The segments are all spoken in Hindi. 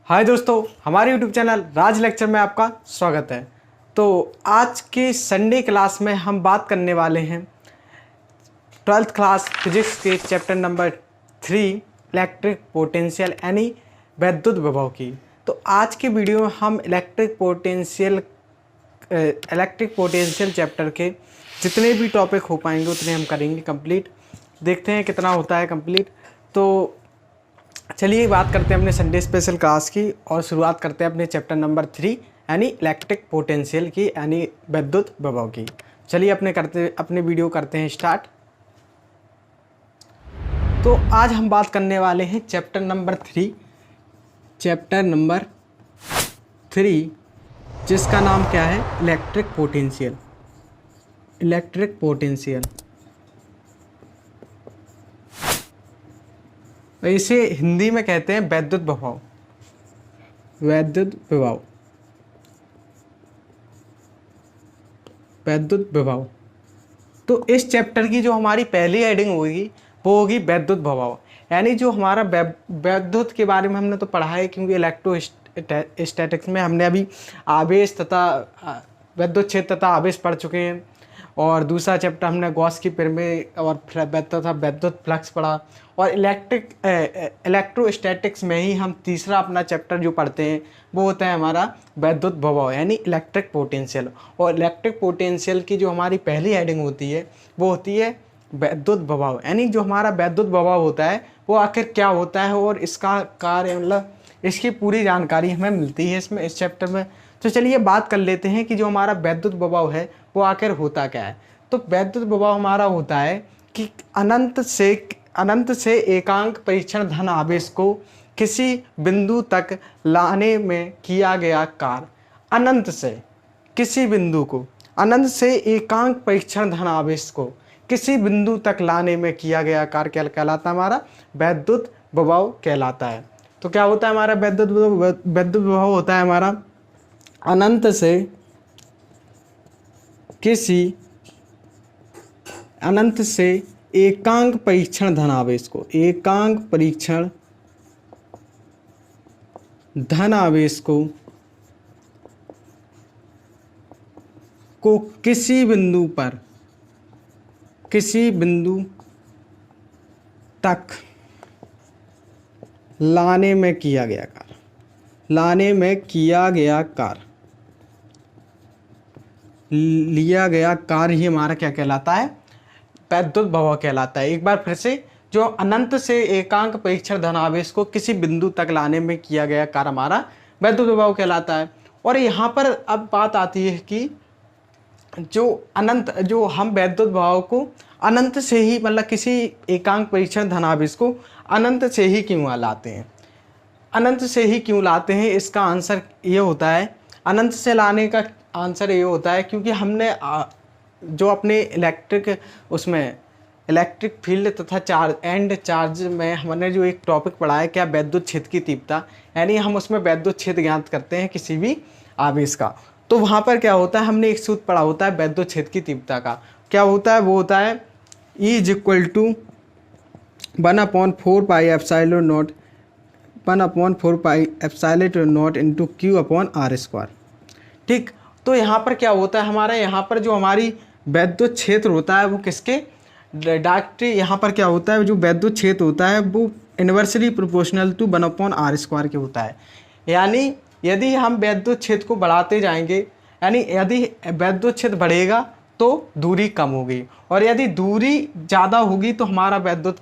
हाय दोस्तों, हमारे YouTube चैनल राज लेक्चर में आपका स्वागत है। तो आज के संडे क्लास में हम बात करने वाले हैं 12th क्लास फिजिक्स के चैप्टर नंबर 3 इलेक्ट्रिक पोटेंशियल यानी वैद्युत विभव की। तो आज के वीडियो में हम इलेक्ट्रिक पोटेंशियल चैप्टर के जितने भी टॉपिक हो पाएंगे उतने हम करेंगे कंप्लीट। देखते हैं कितना होता है कंप्लीट। तो चलिए बात करते हैं अपने संडे स्पेशल क्लास की और शुरुआत करते हैं अपने चैप्टर नंबर 3 यानी इलेक्ट्रिक पोटेंशियल की यानी विद्युत विभव की। चलिए अपने वीडियो करते हैं स्टार्ट। तो आज हम बात करने वाले हैं चैप्टर नंबर 3 जिसका नाम क्या है, इलेक्ट्रिक पोटेंशियल। इसे हिंदी में कहते हैं वैद्युत विभव। तो इस चैप्टर की जो हमारी पहली हेडिंग होगी वो होगी वैद्युत विभव, यानी जो हमारा वैद्युत के बारे में हमने तो पढ़ा है, क्योंकि इलेक्ट्रोस्टैटिक्स में हमने अभी आवेश तथा वैद्युत क्षेत्र तथा आवेश पढ़ चुके हैं। और दूसरा चैप्टर हमने गॉस की प्रमेय और तथा वैद्युत फ्लक्स पढ़ा। और इलेक्ट्रोस्टैटिक्स में ही हम तीसरा अपना चैप्टर जो पढ़ते हैं वो होता है हमारा वैद्युत विभव यानी इलेक्ट्रिक पोटेंशियल। और इलेक्ट्रिक पोटेंशियल की जो हमारी पहली हेडिंग होती है वो होती है वैद्युत विभव, यानी जो हमारा वैद्युत विभव होता है वो आखिर क्या होता है और इसका कार्य मतलब इसकी पूरी जानकारी हमें मिलती है इस चैप्टर में। तो चलिए बात कर लेते हैं कि जो हमारा वैद्युत विभव है वो आखिर होता क्या है। तो वैद्युत विभव हमारा होता है कि अनंत से एकांक परीक्षण धन आवेश को किसी बिंदु तक लाने में किया गया कार्य। अनंत से एकांक परीक्षण धन आवेश को किसी बिंदु तक लाने में किया गया कार्य क्या कहलाता है, हमारा वैद्युत विभव कहलाता है। तो क्या होता है हमारा वैद्युत विभव होता है हमारा अनंत से एकांक परीक्षण धन आवेश को किसी बिंदु तक लाने में किया गया कार्य ही हमारा क्या कहलाता है, वैद्युत विभव कहलाता है। एक बार फिर से, जो अनंत से एकांक परीक्षण धन आवेश को किसी बिंदु तक लाने में किया गया कार्य हमारा वैद्युत विभव कहलाता है। और यहाँ पर अब बात आती है कि जो हम वैद्युत विभव को अनंत से ही मतलब किसी एकांक परीक्षण धन आवेश को अनंत से ही क्यों लाते हैं, इसका आंसर ये होता है, अनंत से लाने का आंसर ये होता है क्योंकि हमने जो अपने इलेक्ट्रिक फील्ड तथा चार्ज में हमने जो एक टॉपिक पढ़ा है क्या, वैद्युत क्षेत्र की तीव्रता, यानी हम उसमें वैद्युत क्षेत्र ज्ञात करते हैं किसी भी आवेश का। तो वहाँ पर क्या होता है, हमने एक सूत्र पढ़ा होता है वैद्युत क्षेत्र की तीव्रता का। क्या होता है, वो होता है E = 1/4 pi epsilon naught into Q/r²। ठीक, तो यहाँ पर क्या होता है हमारा, यहाँ पर जो हमारी वैद्युत क्षेत्र होता है वो किसके डायरेक्टली, यहाँ पर क्या होता है, जो वैद्युत क्षेत्र होता है वो इन्वर्सली प्रोपोर्शनल टू 1/r² के होता है। यानी यदि हम वैद्युत क्षेत्र को बढ़ाते जाएंगे, यानी यदि वैद्युत क्षेत्र बढ़ेगा तो दूरी कम होगी, और यदि दूरी ज़्यादा होगी तो हमारा वैद्युत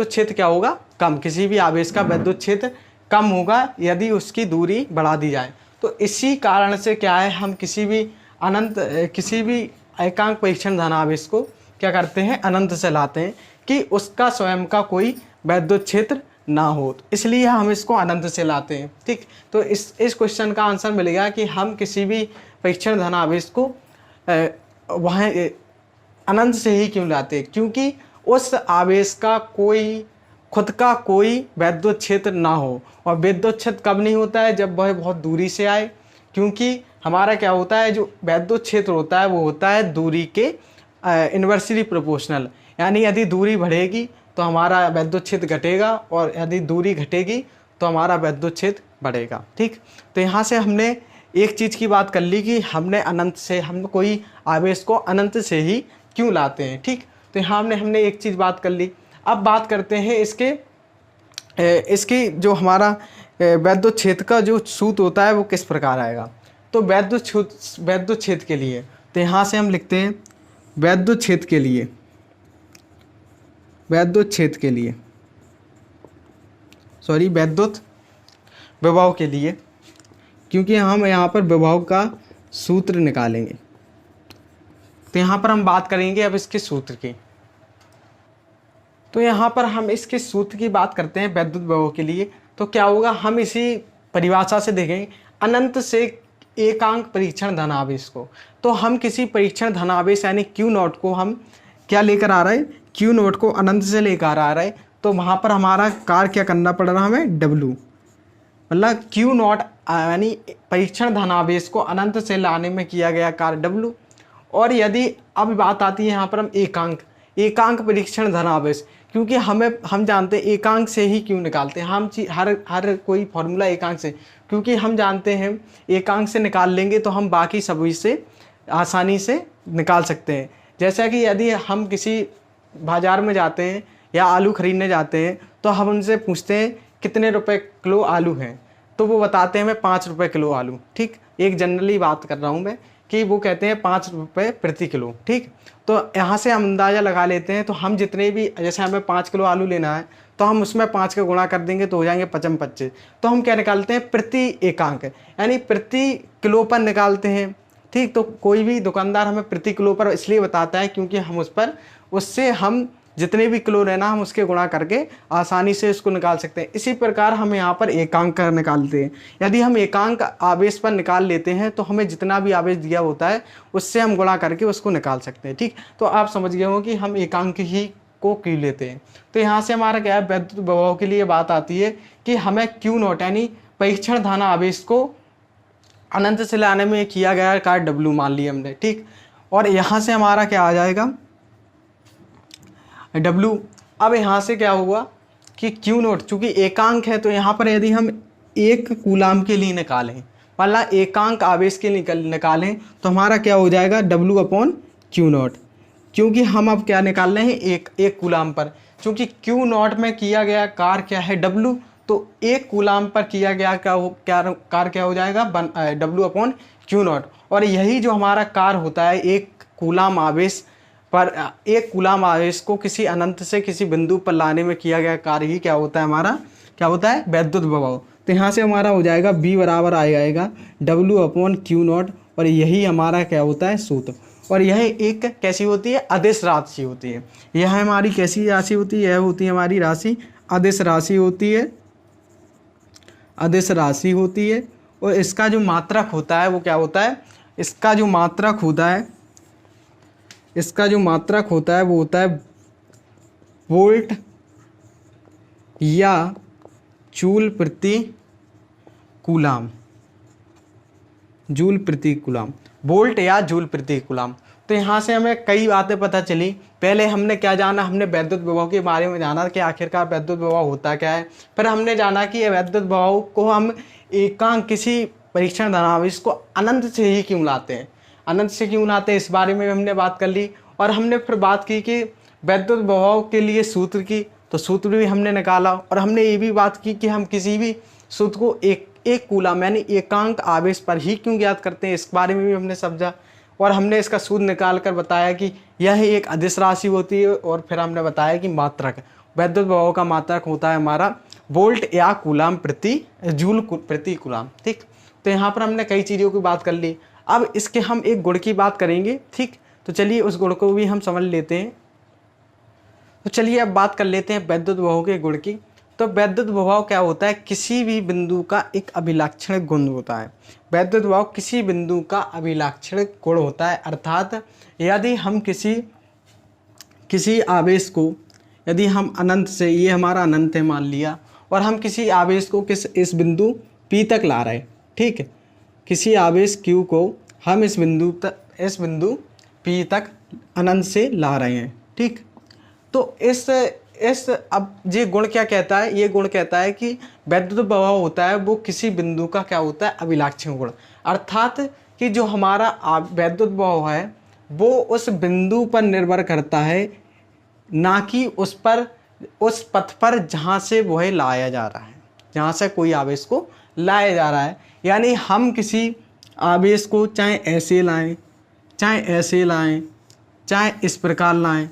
क्षेत्र क्या होगा, कम। किसी भी आवेश का वैद्युत क्षेत्र कम होगा यदि उसकी दूरी बढ़ा दी जाए। तो इसी कारण से क्या है, हम किसी भी एकांक परीक्षण धन आवेश को क्या करते हैं, अनंत से लाते हैं कि उसका स्वयं का कोई वैद्युत क्षेत्र ना हो, तो इसलिए हम इसको अनंत से लाते हैं। ठीक, तो इस क्वेश्चन का आंसर मिलेगा कि हम किसी भी परीक्षण धन आवेश को वहाँ अनंत से ही क्यों लाते हैं, क्योंकि उस आवेश का खुद का कोई वैद्युत क्षेत्र ना हो। और वैद्युत क्षेत्र कब नहीं होता है, जब वह बहुत दूरी से आए, क्योंकि हमारा क्या होता है, जो वैद्युत क्षेत्र होता है वो होता है दूरी के इन्वर्सली प्रोपोर्शनल, यानी यदि दूरी बढ़ेगी तो हमारा वैद्युत क्षेत्र घटेगा और यदि दूरी घटेगी तो हमारा वैद्युत क्षेत्र बढ़ेगा। ठीक, तो यहाँ से हमने एक चीज़ की बात कर ली कि हमने अनंत से, हम कोई आवेश को अनंत से ही क्यों लाते हैं। ठीक, तो यहाँ हमने एक चीज़ बात कर ली। अब बात करते हैं इसकी जो हमारा वैद्युत क्षेत्र का जो सूत्र होता है वो किस प्रकार आएगा। तो वैद्युत क्षेत्र के लिए, तो यहाँ से हम लिखते हैं वैद्युत क्षेत्र के लिए वैद्युत विभव के लिए, क्योंकि हम यहाँ पर विभव का सूत्र निकालेंगे। तो यहाँ पर हम बात करेंगे अब इसके सूत्र की। तो यहाँ पर हम इसके सूत्र की बात करते हैं वैद्युत विभव के लिए। तो क्या होगा, हम इसी परिभाषा से देखेंगे अनंत से एकांक परीक्षण धनावेश को। तो हम किसी परीक्षण धनावेश यानी क्यू नॉट को हम क्या लेकर आ रहे हैं, क्यू नॉट को अनंत से लेकर आ रहे हैं। तो वहाँ पर हमारा कार्य क्या करना पड़ रहा है हमें, डब्लू, मतलब क्यू नॉट यानी परीक्षण धनावेश को अनंत से लाने में किया गया कार्य डब्लू। और यदि अब बात आती है यहाँ पर हम एकांक परीक्षण धनावेश, क्योंकि हम जानते हैं एकांक से ही क्यों निकालते हैं हम हर कोई फॉर्मूला एकांक से, क्योंकि हम जानते हैं एकांक से निकाल लेंगे तो हम बाकी सभी से आसानी से निकाल सकते हैं। जैसा कि यदि हम किसी बाज़ार में जाते हैं या आलू खरीदने जाते हैं तो हम उनसे पूछते हैं कितने रुपए किलो आलू हैं, तो वो बताते हैं हमें 5 रुपये किलो आलू। ठीक, एक जनरली बात कर रहा हूँ मैं कि वो कहते हैं 5 रुपये प्रति किलो। ठीक, तो यहाँ से हम अंदाज़ा लगा लेते हैं। तो हम जितने भी, जैसे हमें 5 किलो आलू लेना है तो हम उसमें 5 का गुणा कर देंगे तो हो जाएंगे 55। तो हम क्या निकालते हैं, प्रति एकांक यानी प्रति किलो पर निकालते हैं। ठीक, तो कोई भी दुकानदार हमें प्रति किलो पर इसलिए बताता है क्योंकि हम उससे हम जितने भी किलो लेना हम उसके गुणा करके आसानी से इसको निकाल सकते हैं। इसी प्रकार हम यहाँ पर एकांक का निकालते हैं। यदि हम एकांक आवेश पर निकाल लेते हैं तो हमें जितना भी आवेश दिया होता है उससे हम गुणा करके उसको निकाल सकते हैं। ठीक, तो आप समझ गए हो कि हम एकांक ही को क्यों लेते हैं। तो यहाँ से हमारा क्या है, वैद्युत विभव के लिए बात आती है कि हमें क्यू नॉट यानी परीक्षण धन आवेश को अनंत से लाने में किया गया कार्य डब्लू मान लिया हमने। ठीक, और यहाँ से हमारा क्या आ जाएगा, डब्लू। अब यहाँ से क्या हुआ कि क्यू नोट चूँकि एकांक है तो यहाँ पर यदि हम 1 कूलाम के लिए निकालें, मतलब एकांक आवेश के लिए निकालें तो हमारा क्या हो जाएगा, डब्लू अपॉन क्यू नॉट। क्योंकि हम अब क्या निकाल रहे हैं, एक कूलाम पर, क्योंकि क्यू नॉट में किया गया कार्य क्या है, डब्लू, तो 1 कूलाम पर किया गया कार्य क्या हो जाएगा, डब्लू अपॉन क्यू नॉट। और यही जो हमारा कार्य होता है 1 कूलाम आवेश पर, 1 कूलाम आवेश को किसी अनंत से किसी बिंदु पर लाने में किया गया कार्य ही क्या होता है, हमारा क्या होता है, वैद्युत विभव। तो यहाँ से हमारा हो जाएगा B बराबर आएगा डब्लू अपॉन क्यू नॉट। और यही हमारा क्या होता है, सूत्र। और यह एक कैसी होती है, अदिश राशि होती है। यह हमारी कैसी राशि होती है, यह होती है हमारी राशि अदिश राशि होती है, अदिश राशि होती है। और इसका जो मात्रक होता है वो क्या होता है, इसका जो मात्रक होता है वो होता है वोल्ट या जूल प्रति कूलाम, जूल प्रति कूलाम, वोल्ट या जूल प्रति कूलाम। तो यहाँ से हमें कई बातें पता चली। पहले हमने क्या जाना, हमने वैद्युत विभव के बारे में जाना कि आखिरकार वैद्युत विभव होता क्या है। फिर हमने जाना कि ये वैद्युत विभव को हम एकांक किसी परीक्षण धनावेश को अनंत से ही क्यों लाते हैं, अनंत से क्यों लाते हैं, इस बारे में हमने बात कर ली। और हमने फिर बात की कि वैद्युत विभव के लिए सूत्र की, तो सूत्र भी हमने निकाला। और हमने ये भी बात की कि हम किसी भी सूत्र को एक कूलाम यानी एकांक आवेश पर ही क्यों ज्ञात करते हैं, इस बारे में भी हमने समझा। और हमने इसका सूत्र निकाल कर बताया कि यह एक अदिश राशि होती है। और फिर हमने बताया कि मात्रक, वैद्युत विभव का मात्रक होता है हमारा वोल्ट या कूलाम प्रति जूल प्रति कूलाम। ठीक, तो यहाँ पर हमने कई चीज़ों की बात कर ली। अब इसके हम एक गुण की बात करेंगे। ठीक, तो चलिए उस गुण को भी हम समझ लेते हैं। तो चलिए अब बात कर लेते हैं वैद्युत विभव के गुण की। तो वैद्युत विभव क्या होता है, किसी भी बिंदु का एक अभिलाक्षणिक गुण होता है। वैद्युत विभव किसी बिंदु का अभिलाक्षणिक गुण होता है। अर्थात यदि हम किसी आवेश को, यदि हम अनंत से, ये हमारा अनंत है मान लिया, और हम किसी आवेश को इस बिंदु P तक ला रहे हैं। ठीक है, किसी आवेश Q को हम इस बिंदु P तक अनंत से ला रहे हैं। ठीक, तो इस अब ये गुण क्या कहता है, ये गुण कहता है कि वैद्युत प्रभाव होता है वो किसी बिंदु का क्या होता है, अभिलक्षण गुण। अर्थात कि जो हमारा वैद्युत प्रभाव है वो उस बिंदु पर निर्भर करता है, ना कि उस पर, उस पथ पर जहाँ से वह लाया जा रहा है, जहाँ से कोई आवेश को लाया जा रहा है। यानी हम किसी आवेश को चाहे ऐसे लाएं, चाहे ऐसे लाएं, चाहे इस प्रकार लाएं,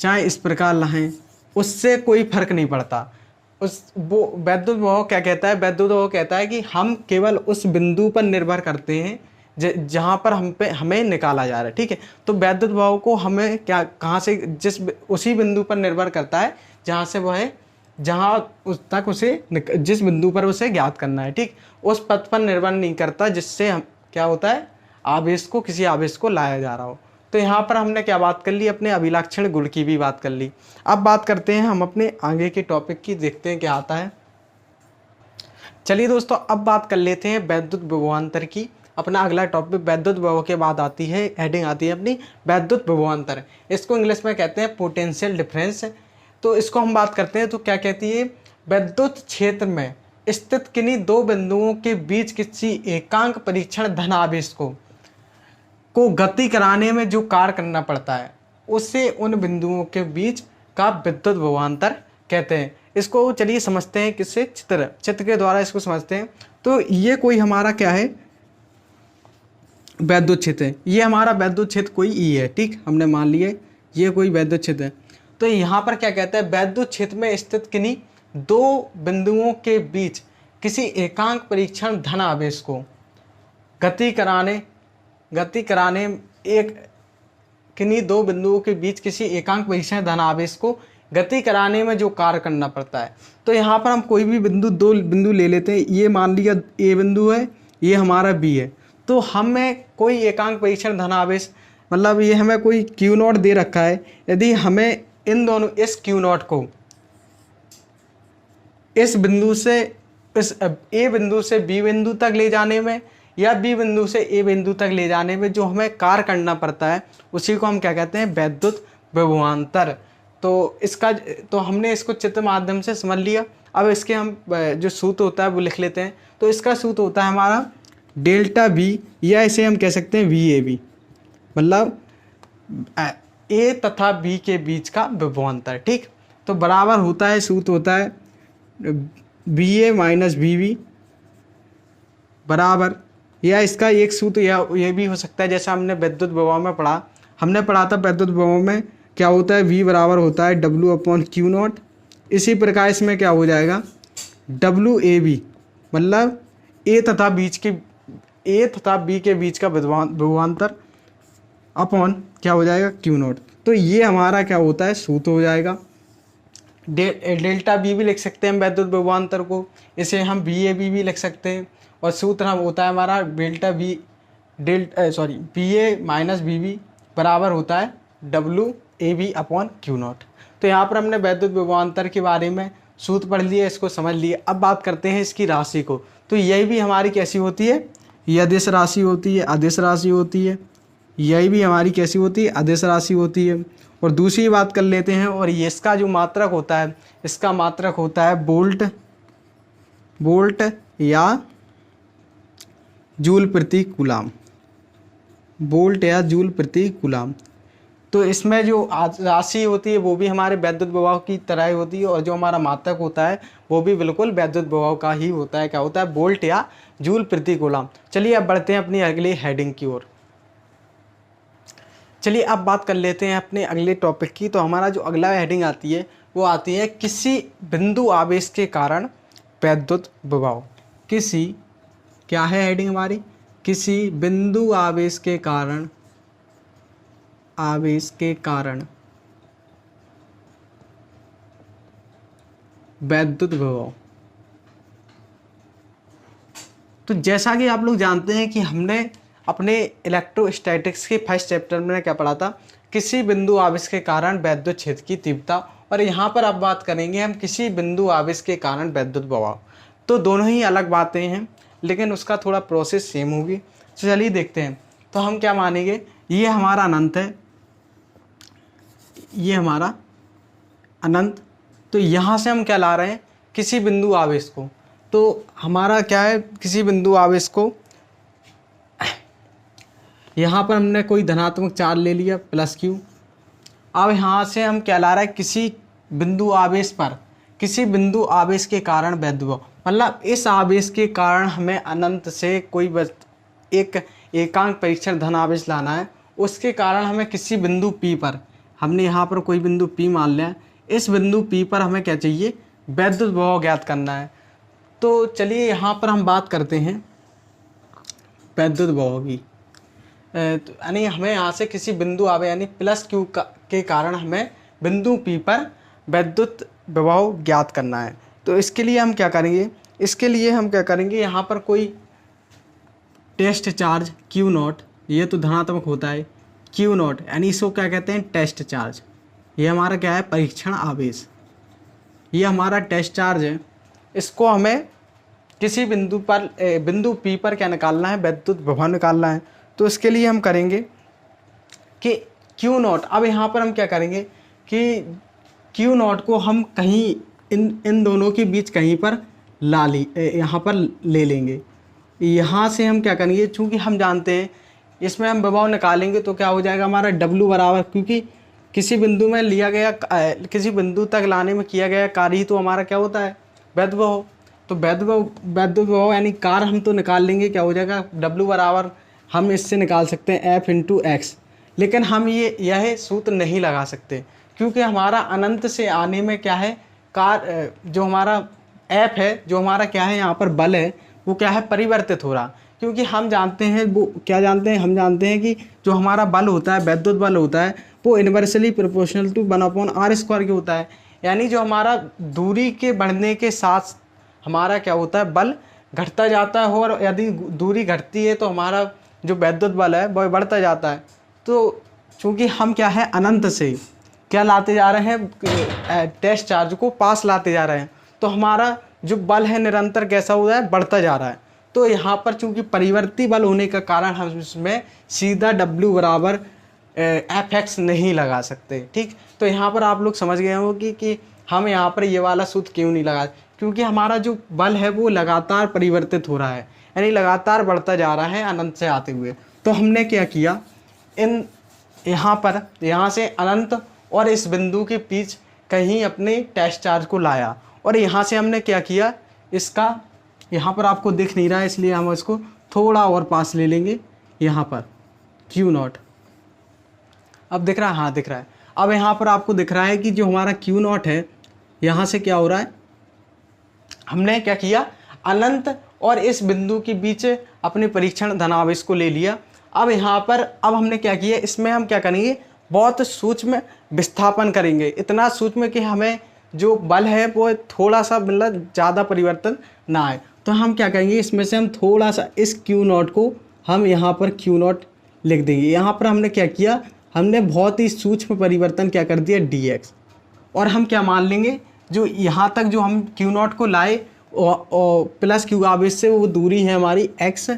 चाहे इस प्रकार लाएं, उससे कोई फर्क नहीं पड़ता। उस वो वैद्युत प्रभाव क्या कहता है, वैद्युत प्रभाव कहता है कि हम केवल उस बिंदु पर निर्भर करते हैं जहाँ पर हमें निकाला जा रहा है। ठीक है, तो वैद्युत प्रभाव को हमें क्या, कहाँ से, उसी बिंदु पर निर्भर करता है जहाँ से वह, जहाँ उस तक उसे, जिस बिंदु पर उसे ज्ञात करना है। ठीक, उस पथ पर निर्भर नहीं करता जिससे हम क्या होता है, आवेश को, किसी आवेश को लाया जा रहा हो। तो यहाँ पर हमने क्या बात कर ली, अपने अभिलक्षण गुण की भी बात कर ली। अब बात करते हैं हम अपने आगे के टॉपिक की, देखते हैं क्या आता है। चलिए दोस्तों, अब बात कर लेते हैं वैद्युत विभवांतर की। अपना अगला टॉपिक वैद्युत विभव के बाद आती है, हेडिंग आती है अपनी वैद्युत विभवांतर। इसको इंग्लिश में कहते हैं पोटेंशियल डिफरेंस। तो इसको हम बात करते हैं तो क्या कहती है, वैद्युत क्षेत्र में स्थित किन्हीं दो बिंदुओं के बीच किसी एकांक परीक्षण धनावेश को गति कराने में जो कार्य करना पड़ता है उसे उन बिंदुओं के बीच का विद्युत विभवांतर कहते हैं। इसको चलिए समझते हैं किससे, चित्र के द्वारा इसको समझते हैं। तो ये कोई हमारा क्या है, वैद्युत क्षेत्र है। ये हमारा वैद्युत क्षेत्र कोई ई है। ठीक, हमने मान लिया ये कोई वैद्युत क्षेत्र है। तो यहाँ पर क्या कहता है, वैद्युत क्षेत्र में स्थित किन्हीं दो बिंदुओं के बीच किसी एकांक परीक्षण धन आवेश को गति कराने एक किन्हीं दो बिंदुओं के बीच किसी एकांक परीक्षण धन आवेश को गति कराने में जो कार्य करना पड़ता है। तो यहाँ पर हम कोई भी बिंदु, दो बिंदु ले लेते हैं। ये मान लिया ए बिंदु है, ये हमारा बी है। तो हमें कोई एकांक परीक्षण धनावेश, मतलब ये हमें कोई क्यू नॉट दे रखा है। यदि हमें इन दोनों, इस क्यू नॉट को इस बिंदु से, इस ए बिंदु से बी बिंदु तक ले जाने में या बी बिंदु से ए बिंदु तक ले जाने में जो हमें कार्य करना पड़ता है उसी को हम क्या कहते हैं, वैद्युत विभवांतर। तो इसका, तो हमने इसको चित्र माध्यम से समझ लिया। अब इसके हम जो सूत्र होता है वो लिख लेते हैं। तो इसका सूत्र होता है हमारा डेल्टा बी, या इसे हम कह सकते हैं वी ए बी, मतलब ए तथा बी के बीच का विभवांतर। ठीक, तो बराबर होता है, सूत्र होता है B A minus B B बराबर, या इसका एक सूत्र या ये भी हो सकता है जैसा हमने विद्युत विभव में पढ़ा, हमने पढ़ा था विद्युत विभव में क्या होता है, वी बराबर होता है डब्ल्यू अपॉन क्यू नॉट। इसी प्रकार इसमें क्या हो जाएगा, डब्ल्यू ए बी, मतलब ए तथा बी के बीच का विभवांतर अपॉन क्या हो जाएगा, क्यू नॉट। तो ये हमारा क्या होता है, सूत्र हो जाएगा। डेल्टा बी भी लिख सकते हैं वैद्युत विभवांतर को, इसे हम बी ए बी भी लिख सकते हैं। और सूत्र हम होता है हमारा B A minus B B बराबर होता है W A B upon Q naught. तो यहाँ पर हमने वैद्युत विभवांतर के बारे में सूत्र पढ़ लिए, इसको समझ लिए। अब बात करते हैं इसकी राशि को। तो यही भी हमारी कैसी होती है, ये अदिश राशि होती है, अदिश राशि होती है। यही भी हमारी कैसी होती है, अदिश राशि होती है। और दूसरी बात कर लेते हैं, और ये इसका जो मात्रक होता है, इसका मात्रक होता है वोल्ट या जूल प्रति कूलाम, वोल्ट या जूल प्रति कूलाम। तो इसमें जो राशि होती है वो भी हमारे वैद्युत विभव की तरह ही होती है, और जो हमारा मात्रक होता है वो भी बिल्कुल वैद्युत विभव का ही होता है। क्या होता है, वोल्ट या जूल प्रति कूलाम। चलिए अब बढ़ते हैं अपनी अगली हेडिंग की ओर। चलिए अब बात कर लेते हैं अपने अगले टॉपिक की। तो हमारा जो अगला हेडिंग आती है वो आती है किसी बिंदु आवेश के कारण वैद्युत विभव। किसी, क्या है हेडिंग हमारी, किसी बिंदु आवेश के कारण वैद्युत विभव। तो जैसा कि आप लोग जानते हैं कि हमने अपने इलेक्ट्रोस्टैटिक्स के फर्स्ट चैप्टर में क्या पढ़ा था, किसी बिंदु आवेश के कारण वैद्युत क्षेत्र की तीव्रता। और यहाँ पर अब बात करेंगे हम किसी बिंदु आवेश के कारण वैद्युत विभव। तो दोनों ही अलग बातें हैं, लेकिन उसका थोड़ा प्रोसेस सेम होगी। तो चलिए देखते हैं। तो हम क्या मानेंगे, ये हमारा अनंत है, ये हमारा अनंत, तो यहाँ से हम क्या ला रहे हैं, किसी बिंदु आवेश को। तो हमारा क्या है, किसी बिंदु आवेश को यहाँ पर हमने कोई धनात्मक चार्ज ले लिया प्लस क्यू। अब यहाँ से हम क्या ला रहे हैं, किसी बिंदु आवेश पर, किसी बिंदु आवेश के कारण वैद्युत विभव, मतलब इस आवेश के कारण हमें अनंत से कोई एक एकांक परीक्षण धन आवेश लाना है। उसके कारण हमें किसी बिंदु P पर, हमने यहाँ पर कोई बिंदु P मान लिया है, इस बिंदु P पर हमें क्या चाहिए, वैद्युत विभव ज्ञात करना है। तो चलिए यहाँ पर हम बात करते हैं वैद्युत विभव की। यानी हमें यहाँ से किसी बिंदु आवे यानी प्लस क्यू के कारण हमें बिंदु P पर वैद्युत विभव ज्ञात करना है। तो इसके लिए हम क्या करेंगे, इसके लिए हम क्या करेंगे, यहाँ पर कोई टेस्ट चार्ज क्यू नॉट, ये तो धनात्मक होता है, क्यू नॉट यानी इसको क्या कहते हैं, टेस्ट चार्ज। ये हमारा क्या है, परीक्षण आवेश, ये हमारा टेस्ट चार्ज है। इसको हमें किसी बिंदु पर, बिंदु P पर क्या निकालना है, वैद्युत विभव निकालना है। तो इसके लिए हम करेंगे कि क्यू नॉट, अब यहाँ पर हम क्या करेंगे कि क्यू नॉट को हम कहीं इन दोनों के बीच कहीं पर यहाँ पर ले लेंगे। यहाँ से हम क्या करेंगे, चूँकि हम जानते हैं इसमें हम विभव निकालेंगे तो क्या हो जाएगा हमारा W बराबर, क्योंकि किसी बिंदु में लिया गया, किसी बिंदु तक लाने में किया गया कार्य ही तो हमारा क्या होता है, वैद्युत विभव। तो वैद्युत विभव यानी कार्य हम तो निकाल लेंगे, क्या हो जाएगा W बराबर, हम इससे निकाल सकते हैं F इंटू एक्स। लेकिन हम यह सूत्र नहीं लगा सकते क्योंकि हमारा अनंत से आने में क्या है, जो हमारा F है, जो हमारा क्या है यहाँ पर बल है, वो क्या है, परिवर्तित हो रहा। क्योंकि हम जानते हैं, वो क्या जानते हैं, हम जानते हैं कि जो हमारा बल होता है, वैद्युत बल होता है, वो इन्वर्सली प्रोपोर्शनल टू 1/r² के होता है। यानी जो हमारा दूरी के बढ़ने के साथ हमारा क्या होता है, बल घटता जाता है, और यदि दूरी घटती है तो हमारा जो वैद्युत बल है वह बढ़ता जाता है। तो चूँकि हम क्या है, अनंत से क्या लाते जा रहे हैं, टेस्ट चार्ज को पास लाते जा रहे हैं, तो हमारा जो बल है निरंतर कैसा हो रहा है, बढ़ता जा रहा है। तो यहाँ पर चूँकि परिवर्ती बल होने का कारण हम इसमें सीधा W बराबर Fx नहीं लगा सकते। ठीक, तो यहाँ पर आप लोग समझ गए होंगे कि हम यहाँ पर ये वाला सूत्र क्यों नहीं लगा, क्योंकि हमारा जो बल है वो लगातार परिवर्तित हो रहा है, यानी लगातार बढ़ता जा रहा है अनंत से आते हुए। तो हमने क्या किया, यहाँ से अनंत और इस बिंदु के बीच कहीं अपने टेस्ट चार्ज को लाया, और यहाँ से हमने क्या किया, इसका यहाँ पर आपको दिख नहीं रहा है इसलिए हम इसको थोड़ा और पास ले लेंगे, यहाँ पर क्यू नॉट। अब दिख रहा है, हाँ दिख रहा है। अब यहाँ पर आपको दिख रहा है कि जो हमारा क्यू नॉट है, यहाँ से क्या हो रहा है, हमने क्या किया, अनंत और इस बिंदु के बीच अपने परीक्षण धनावेश को ले लिया। अब यहाँ पर अब हमने क्या किया, इसमें हम क्या करेंगे, बहुत सूक्ष्म विस्थापन करेंगे, इतना सूक्ष्म कि हमें जो बल है वो थोड़ा सा मतलब ज़्यादा परिवर्तन ना आए। तो हम क्या करेंगे, इसमें से हम थोड़ा सा इस क्यू नॉट को हम यहाँ पर क्यू नॉट लिख देंगे। यहाँ पर हमने क्या किया, हमने बहुत ही सूक्ष्म परिवर्तन क्या कर दिया, dx, और हम क्या मान लेंगे, जो यहाँ तक जो हम क्यू नॉट को लाए और प्लस क्यू आवेश से, वो दूरी है हमारी x,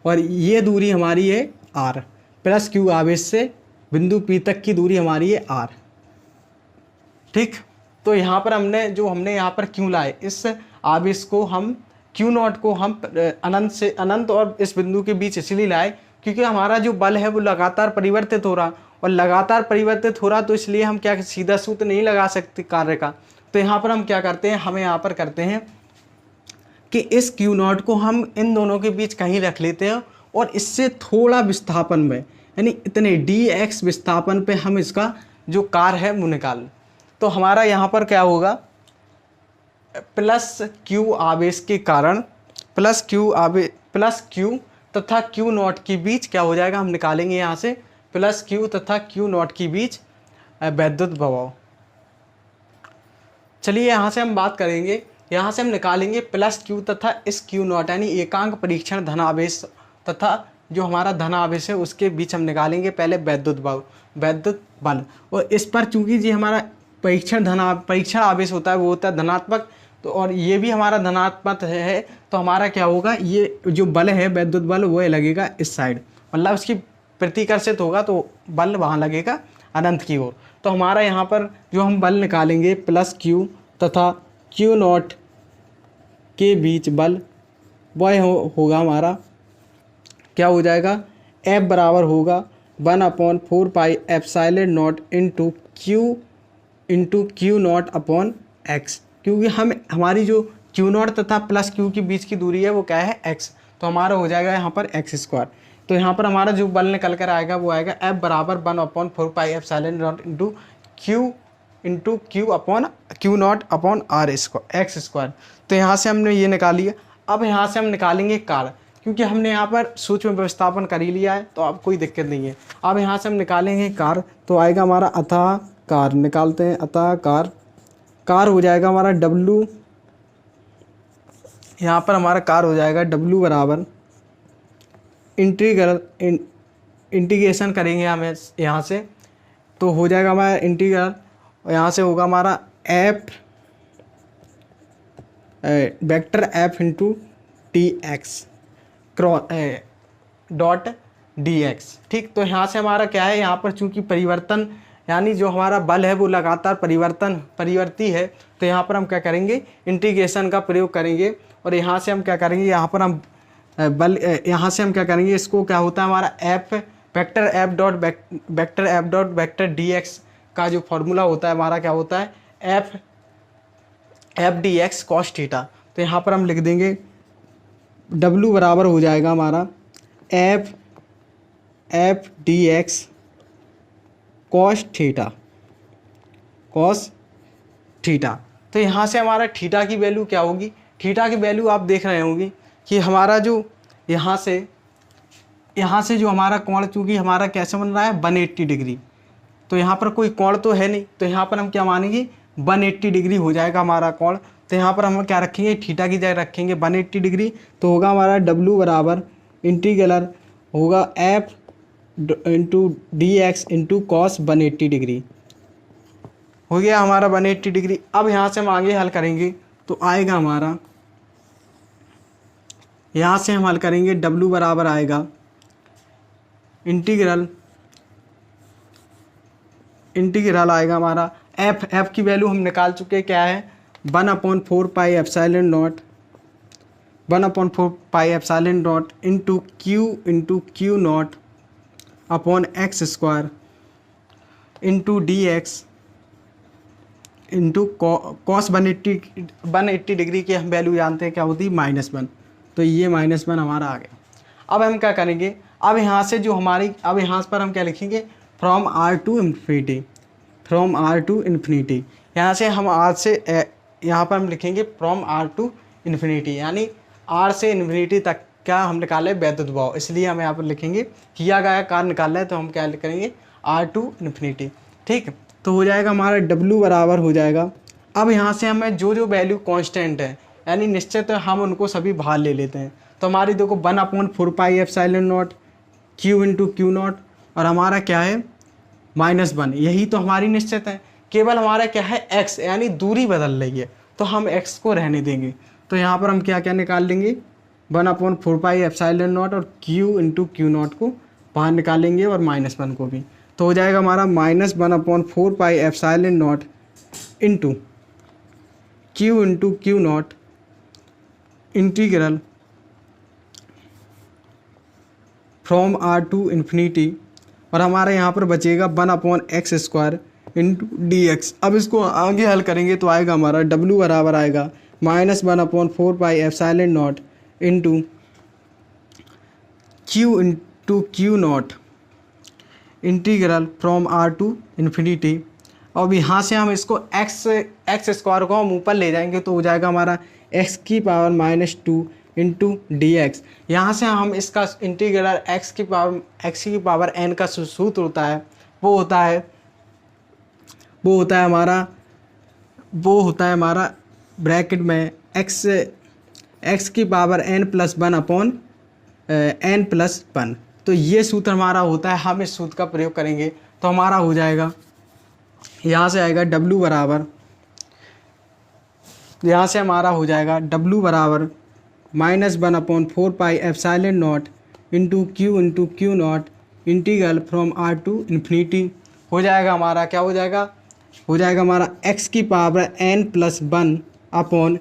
और ये दूरी हमारी है r, प्लस क्यू आवेश से बिंदु P तक की दूरी हमारी है r। ठीक, तो यहाँ पर हमने यहाँ पर क्यों लाए, इस आवेश को हम क्यू नॉट को हम अनंत और इस बिंदु के बीच इसलिए लाए क्योंकि हमारा जो बल है वो लगातार परिवर्तित हो रहा, और लगातार परिवर्तित हो रहा, तो इसलिए हम क्या सीधा सूत्र नहीं लगा सकते कार्य का। तो यहाँ पर हम क्या करते हैं, हमें यहाँ पर करते हैं कि इस क्यू नॉट को हम इन दोनों के बीच कहीं रख लेते हैं, और इससे थोड़ा विस्थापन में, यानी इतने dx विस्थापन पे हम इसका जो कार्य है वो निकाल। तो हमारा यहाँ पर क्या होगा, प्लस क्यू आवेश के कारण प्लस क्यू तथा क्यू नॉट के बीच क्या हो जाएगा, हम निकालेंगे यहाँ से प्लस क्यू तथा क्यू नॉट के बीच वैद्युत विभव। चलिए यहाँ से हम बात करेंगे, यहाँ से हम निकालेंगे प्लस क्यू तथा इस क्यू नॉट यानी एकांक परीक्षण धनावेश तथा जो हमारा धनावेश है उसके बीच हम निकालेंगे पहले वैद्युत बल। और इस पर चूंकि जी हमारा परीक्षण आवेश होता है वो होता है धनात्मक, तो और ये भी हमारा धनात्मक है, तो हमारा क्या होगा, ये जो बल है वैद्युत बल वो लगेगा इस साइड, मतलब उसकी प्रतिकर्षित होगा तो बल वहाँ लगेगा अनंत की ओर। तो हमारा यहाँ पर जो हम बल निकालेंगे प्लस क्यू तथा क्यू नॉट के बीच बल, वह होगा हमारा क्या हो जाएगा, एफ बराबर होगा 1/4 pi epsilon naught into Q naught upon x, क्योंकि हमारी जो क्यू नॉट तथा प्लस क्यू के बीच की दूरी है वो क्या है, एक्स। तो हमारा हो जाएगा यहाँ पर एक्स स्क्वायर। तो यहाँ पर हमारा जो बल निकल कर आएगा वो आएगा एफ बराबर 1/4 pi epsilon naught into Q naught upon R square X square. तो यहाँ से हमने ये निकाल लिया। अब यहाँ से हम निकालेंगे कार, क्योंकि हमने यहाँ पर सूक्ष्म विस्थापन कर ही लिया है तो अब कोई दिक्कत नहीं है। अब यहाँ से हम निकालेंगे कार, तो आएगा हमारा अतः कार, निकालते हैं अतः कार हो जाएगा हमारा W, यहाँ पर हमारा कार हो जाएगा W बराबर इंटीग्रेशन करेंगे हमें यहाँ से, तो हो जाएगा हमारा इंटीग्रल, और यहाँ से होगा हमारा F vector F into D x dot D x. ठीक, तो यहाँ से हमारा क्या है, यहाँ पर चूंकि परिवर्तन यानी जो हमारा बल है वो लगातार परिवर्ती है, तो यहाँ पर हम क्या करेंगे, इंटीग्रेशन का प्रयोग करेंगे। और यहाँ से हम क्या करेंगे, यहाँ पर हम बल यहाँ से हम क्या करेंगे, इसको क्या होता है हमारा F vector F dot vector D x का जो फॉर्मूला होता है हमारा क्या होता है, F D x cos theta. तो यहाँ पर हम लिख देंगे W बराबर हो जाएगा हमारा F D x cos theta. तो यहाँ से हमारा थीटा की वैल्यू क्या होगी, थीटा की वैल्यू आप देख रहे होंगे कि हमारा जो यहाँ से जो हमारा कोण, चूँकि हमारा कैसे बन रहा है 180 डिग्री, तो यहाँ पर कोई कोण तो है नहीं, तो यहाँ पर हम क्या मानेंगे 180 डिग्री हो जाएगा हमारा कोण। तो यहाँ पर हम क्या रखेंगे, थीटा की जगह रखेंगे 180 डिग्री। तो होगा हमारा W बराबर इंटीग्रल होगा F into D x into cos 180 degree, हो गया हमारा 180 डिग्री। अब यहाँ से हम आगे हल करेंगे तो आएगा हमारा, यहाँ से हम हल करेंगे W बराबर आएगा इंटीग्रल आएगा हमारा एफ की वैल्यू हम निकाल चुके हैं, क्या है 1/4 pi epsilon naught into Q naught upon x square into D x into cos 180 degree की हम वैल्यू जानते हैं क्या होती है -1। तो ये -1 हमारा आ गया। अब हम क्या करेंगे, अब यहाँ से जो हमारी, अब यहाँ पर हम क्या लिखेंगे, फ्रॉम R टू इन्फिनिटी। यहाँ से हम R से यहाँ पर हम लिखेंगे फ्रॉम R टू इन्फिनिटी, यानी R से इन्फिनिटी तक क्या हम निकाले वैद्युत भाव, इसलिए हम यहाँ पर लिखेंगे किया गया कार्य निकालना है, तो हम क्या करेंगे R टू इन्फिनिटी। ठीक, तो हो जाएगा हमारा W बराबर हो जाएगा। अब यहाँ से हमें जो वैल्यू कांस्टेंट है यानी निश्चित है, हम उनको सभी बाहर ले लेते हैं। तो हमारी देखो 1/4 pi epsilon not Q into Q not, और हमारा क्या है -1, यही तो हमारी निश्चित है। केवल हमारा क्या है x, यानी दूरी बदल रही है, तो हम x को रहने देंगे। तो यहाँ पर हम क्या क्या निकाल लेंगे, 1/4 पाई एप्सिलॉन नॉट और Q इंटू क्यू नॉट को बाहर निकालेंगे और -1 को भी। तो हो जाएगा हमारा -1/4 pi epsilon naught into Q naught integral from R to infinity, और हमारे यहाँ पर बचेगा 1/x square into D x. अब इसको आगे हल करेंगे तो आएगा हमारा W बराबर आएगा -1/4 pi epsilon naught into Q naught integral from R to infinity. अब यहाँ से हम इसको एक्स स्क्वायर को हम ऊपर ले जाएंगे तो हो जाएगा हमारा x की पावर -2 इंटू डी एक्स। यहाँ से हम इसका इंटीग्रल x की पावर n का सूत्र होता है, वो होता है हमारा ब्रैकेट में x की पावर n+1/n+1। तो ये सूत्र हमारा होता है, हम इस सूत्र का प्रयोग करेंगे तो हमारा हो जाएगा, यहाँ से आएगा W बराबर, यहाँ से हमारा हो जाएगा W बराबर -1/4 pi epsilon naught into Q naught integral from R to infinity. हो जाएगा हमारा क्या हो जाएगा हमारा x की पावर n+1 अपॉन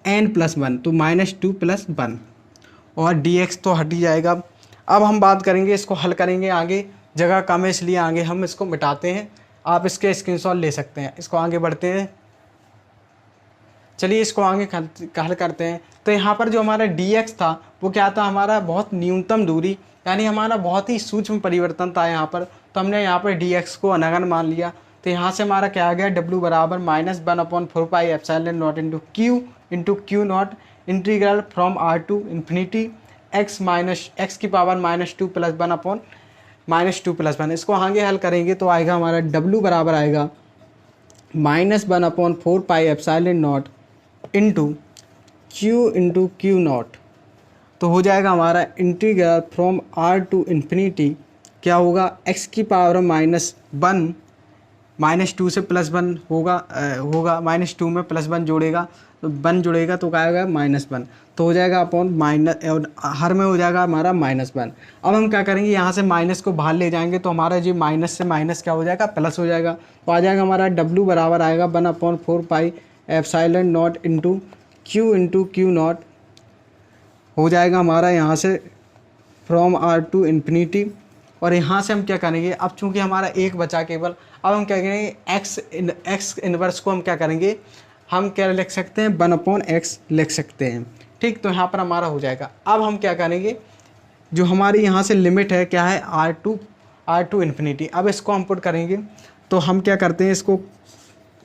n+1, तो -2 + 1 और dx तो हट ही जाएगा। अब हम बात करेंगे, इसको हल करेंगे आगे, जगह कम है इसलिए आगे हम इसको मिटाते हैं। आप इसके स्क्रीनशॉट ले सकते हैं। इसको आगे बढ़ते हैं, चलिए इसको आगे हल करते हैं। तो यहाँ पर जो हमारा dx था वो क्या था, हमारा बहुत न्यूनतम दूरी, यानी हमारा बहुत ही सूक्ष्म परिवर्तन था यहाँ पर। तो हमने यहाँ पर dx को अनगन मान लिया। तो यहाँ से हमारा क्या आ गया, w बराबर -1/4πε0 q q naught integral from r to infinity x की पावर -2 + 1 अपॉन -2 + 1। इसको आगे हल करेंगे तो आएगा हमारा w बराबर आएगा -1/4πε0 इंटू q नॉट। तो हो जाएगा हमारा integral from r to infinity क्या होगा, x की पावर -1 -2 से +1 होगा -2 में +1 जोड़ेगा तो 1 जुड़ेगा तो क्या आएगा -1, तो हो जाएगा अपॉन माइनस, और हर में हो जाएगा हमारा -1। अब हम क्या करेंगे, यहाँ से माइनस को बाहर ले जाएंगे तो हमारा जो माइनस से माइनस क्या हो जाएगा, प्लस हो जाएगा। तो आ जाएगा हमारा w बराबर आएगा 1/4πε0 इंटू q नॉट। हो जाएगा हमारा यहाँ से फ्रॉम r टू इन्फिनिटी। और यहाँ से हम क्या करेंगे, अब चूंकि हमारा एक बचा केवल, अब हम क्या करेंगे, x इनवर्स को हम क्या करेंगे, हम क्या लिख सकते हैं, 1/x लिख सकते हैं। ठीक, तो यहाँ पर हमारा हो जाएगा। अब हम क्या करेंगे, जो हमारी यहाँ से लिमिट है क्या है, r टू इन्फिनिटी। अब इसको हम पुट करेंगे तो हम क्या करते हैं, इसको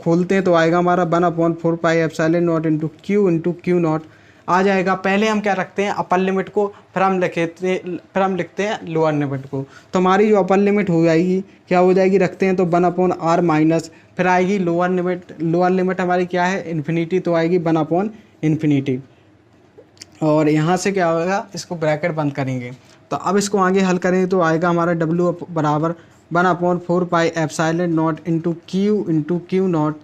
खोलते हैं तो आएगा हमारा 1/4πε0 इंटू q नॉट आ जाएगा। पहले हम क्या रखते हैं, अपर लिमिट को, फिर हम लिखते हैं लोअर लिमिट को। तो हमारी जो अपर लिमिट हो जाएगी क्या हो जाएगी, रखते हैं तो 1/r माइनस, फिर आएगी लोअर लिमिट हमारी क्या है, इन्फिनिटी, तो आएगी 1/∞। और यहाँ से क्या होगा, इसको ब्रैकेट बंद करेंगे। तो अब इसको आगे हल करेंगे तो आएगा हमारा w बराबर 1/4πε0 इंटू q नॉट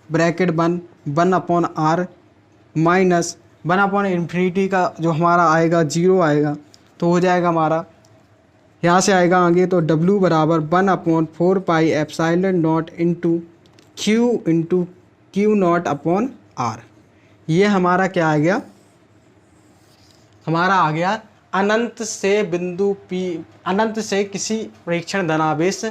ब्रैकेट बंद 1/r माइनस 1/∞ का जो हमारा आएगा 0 आएगा। तो हो जाएगा हमारा, यहाँ से आएगा आगे तो w बराबर 1/4πε0 into q naught upon r। ये हमारा क्या आ गया, हमारा आ गया अनंत से किसी परीक्षण धनावेश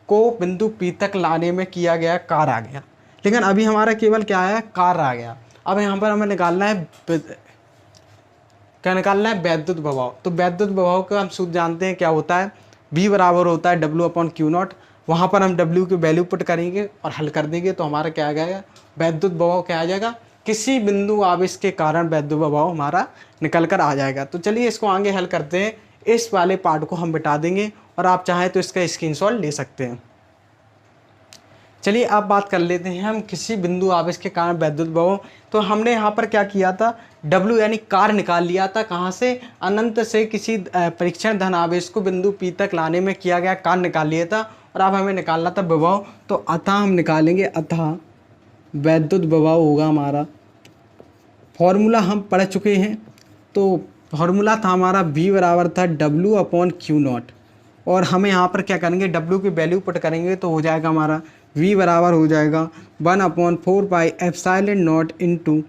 को बिंदु P तक लाने में किया गया कार्य आ गया। लेकिन अभी हमारा केवल क्या है, कार्य आ गया। अब यहाँ पर हमें निकालना है, क्या निकालना है, वैद्युत प्रभाव। तो वैद्युत प्रभाव का हम सूत्र जानते हैं क्या होता है, V बराबर होता है W/Q0। वहाँ पर हम W की वैल्यू पुट करेंगे और हल कर देंगे तो हमारा क्या आ जाएगा, वैद्युत प्रभाव क्या आ जाएगा, किसी बिंदु आवेश के कारण वैद्युत प्रभाव हमारा निकल कर आ जाएगा। तो चलिए इसको आगे हल करते हैं। इस वाले पार्ट को हम मिटा देंगे और आप चाहें तो इसका स्क्रीनशॉट ले सकते हैं। चलिए अब बात कर लेते हैं हम किसी बिंदु आवेश के कारण वैद्युत प्रभाव। तो हमने यहाँ पर क्या किया था, W यानी कार्य निकाल लिया था, कहाँ से, अनंत से किसी परीक्षण धन आवेश को बिंदु P तक लाने में किया गया कार्य निकाल लिया था। और अब हमें निकालना था प्रभाव। तो अतः हम निकालेंगे, अतः वैद्युत प्रभाव होगा हमारा, फॉर्मूला हम पढ़ चुके हैं। तो फॉर्मूला था हमारा V बराबर था W/Q0। और हमें यहाँ पर क्या करेंगे, W की वैल्यू पुट करेंगे तो हो जाएगा हमारा V बराबर हो जाएगा 1/4πε0 into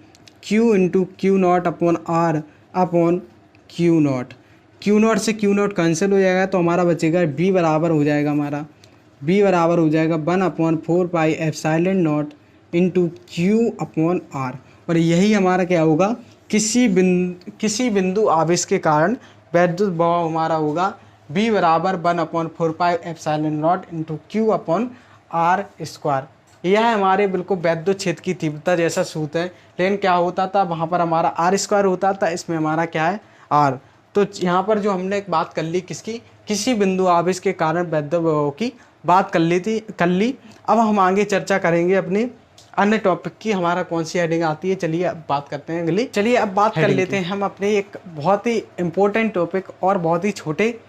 q naught upon r upon q naught. q naught से q नॉट कैंसिल हो जाएगा तो हमारा बचेगा V बराबर हो जाएगा हमारा, V बराबर हो जाएगा 1/4πε0 इंटू q/r। और यही हमारा क्या होगा, किसी बिंदु आवेश के कारण वैद्युत प्रभाव हमारा होगा V बराबर 1/4πε0 इंटू q/r²। यह हमारे बिल्कुल वैद्युत क्षेत्र की तीव्रता जैसा सूत्र है। लेकिन क्या होता था, वहाँ पर हमारा r² होता था, इसमें हमारा क्या है, r। तो यहाँ पर जो हमने एक बात कर ली किसकी, किसी बिंदु आवेश के कारण वैद्युत प्रभाव की बात कर ली। अब हम आगे चर्चा करेंगे अपने अन्य टॉपिक की। हमारा कौन सी हेडिंग आती है, चलिए अब बात करते हैं अगली। चलिए अब बात कर लेते हैं हम अपने एक बहुत ही इम्पोर्टेंट टॉपिक और बहुत ही छोटे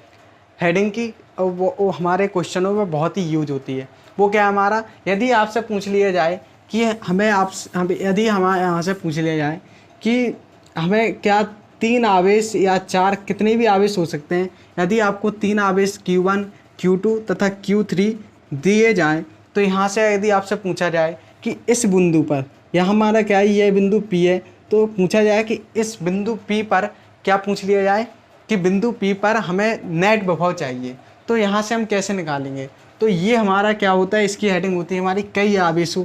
हेडिंग की, वो हमारे क्वेश्चनों में बहुत ही यूज होती है। वो क्या है हमारा, यदि आपसे पूछ लिया जाए कि यदि हमारे यहाँ से पूछ लिया जाए कि हमें क्या 3 आवेश या 4, कितने भी आवेश हो सकते हैं, यदि आपको 3 आवेश Q1 Q2 तथा Q3 दिए जाएं, तो यहाँ से यदि आपसे पूछा जाए कि इस बिंदु पर, यह हमारा क्या है, यह बिंदु P है, तो पूछा जाए कि इस बिंदु P पर क्या पूछ लिया जाए कि बिंदु P पर हमें नेट विभव चाहिए, तो यहाँ से हम कैसे निकालेंगे। तो ये हमारा क्या होता है, इसकी हेडिंग होती है हमारी कई आवेशों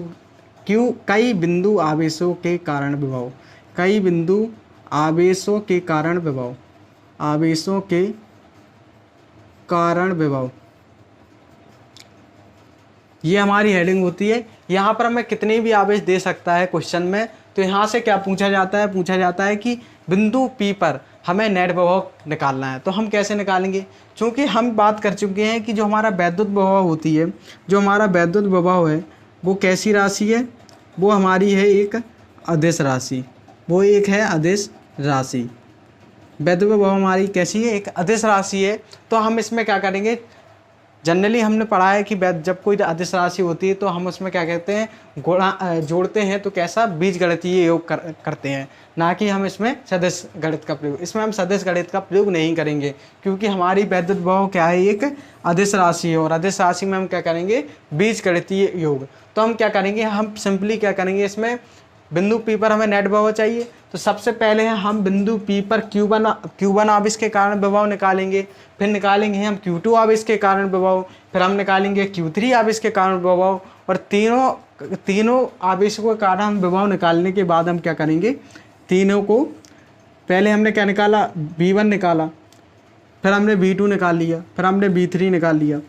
कई बिंदु आवेशों के कारण विभव, कई बिंदु आवेशों के कारण विभव, आवेशों के कारण विभव, ये हमारी हेडिंग होती है। यहाँ पर हमें कितने भी आवेश दे सकता है क्वेश्चन में, तो यहाँ से क्या पूछा जाता है कि बिंदु P पर हमें नेट विभव निकालना है। तो हम कैसे निकालेंगे, क्योंकि हम बात कर चुके हैं कि जो हमारा वैद्युत विभव होती है, जो हमारा वैद्युत विभव है वो कैसी राशि है, वो हमारी है एक अदिश राशि, वो एक है अदिश राशि। वैद्युत विभव हमारी कैसी है, एक अदिश राशि है। तो हम इसमें क्या करेंगे, जनरली हमने पढ़ा है कि जब कोई अदिश राशि होती है तो हम उसमें क्या कहते हैं, जोड़ते हैं, तो कैसा बीजगणितीय योग करते हैं, ना कि हम इसमें सदिश गणित का प्रयोग। इसमें हम सदिश गणित का प्रयोग नहीं करेंगे, क्योंकि हमारी वैद्युत विभव क्या है, एक अदिश राशि है, और अदिश राशि में हम क्या करेंगे, बीजगणितीय योग। तो हम क्या करेंगे, हम सिंपली क्या करेंगे, इसमें बिंदु P पर हमें नेट विभव चाहिए, तो सबसे पहले हम बिंदु P पर Q1 आवेश के कारण विभव निकालेंगे, फिर निकालेंगे हम Q2 आवेश के कारण विभव, फिर हम निकालेंगे Q3 आवेश के कारण विभव, और तीनों आवेशों के कारण हम विभव निकालने के बाद हम क्या करेंगे, तीनों को, पहले हमने क्या निकाला, V1 निकाला, फिर हमने V2 निकाल लिया, फिर हमने V3 निकाल लिया।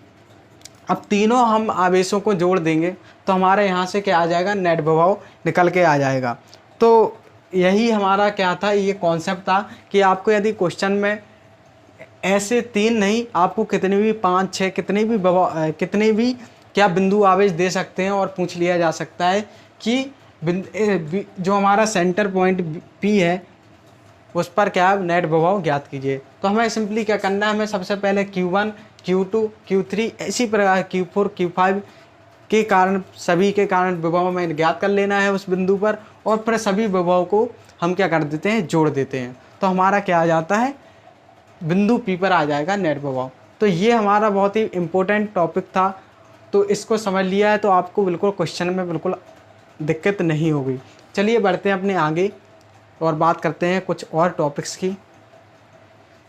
अब तीनों हम आवेशों को जोड़ देंगे तो हमारे यहाँ से क्या आ जाएगा, नेट विभव निकल के आ जाएगा। तो यही हमारा क्या था, ये कॉन्सेप्ट था कि आपको यदि क्वेश्चन में ऐसे तीन नहीं, आपको कितने भी 5, 6 कितने भी क्या बिंदु आवेश दे सकते हैं, और पूछ लिया जा सकता है कि जो हमारा सेंटर पॉइंट P है उस पर क्या नेट विभव ज्ञात कीजिए। तो हमें सिंपली क्या करना है, हमें सबसे पहले Q1, Q2, Q3 इसी प्रकार Q4, Q5 के कारण, सभी के कारण विभव हमें ज्ञात कर लेना है उस बिंदु पर, और फिर सभी विभव को हम क्या कर देते हैं, जोड़ देते हैं। तो हमारा क्या आ जाता है, बिंदु P पर आ जाएगा नेट विभव। तो ये हमारा बहुत ही इम्पोर्टेंट टॉपिक था, तो इसको समझ लिया है तो आपको बिल्कुल क्वेश्चन में बिल्कुल दिक्कत नहीं होगी। चलिए बढ़ते हैं अपने आगे और बात करते हैं कुछ और टॉपिक्स की।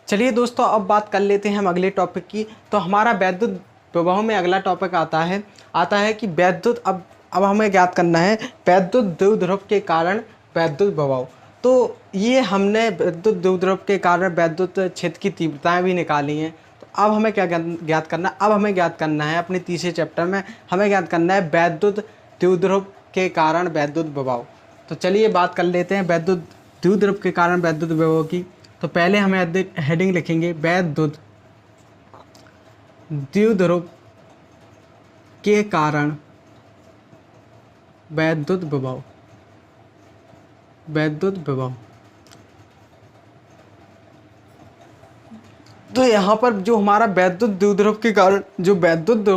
चलिए दोस्तों, अब बात कर लेते हैं हम अगले टॉपिक की। तो हमारा वैद्युत विभव में अगला टॉपिक आता है कि वैद्युत, अब हमें ज्ञात करना है वैद्युत द्विध्रुव के कारण वैद्युत विभव। तो ये हमने विद्युत द्विध्रुव के कारण वैद्युत क्षेत्र की तीव्रताएं भी निकाली हैं। तो अब हमें क्या ज्ञात करना है, अब हमें ज्ञात करना है अपने तीसरे चैप्टर में हमें ज्ञात करना है वैद्युत द्विध्रुव के कारण वैद्युत विभव। तो चलिए बात कर लेते हैं वैद्युत द्विध्रुव के कारण वैद्युत विभव की। तो पहले हमें हेडिंग लिखेंगे वैद्युत द्विध्रुव के कारण वैद्युत विभव, वैद्युत विभव। तो यहाँ पर जो हमारा वैद्युत द्विध्रुव के कारण जो वैद्युत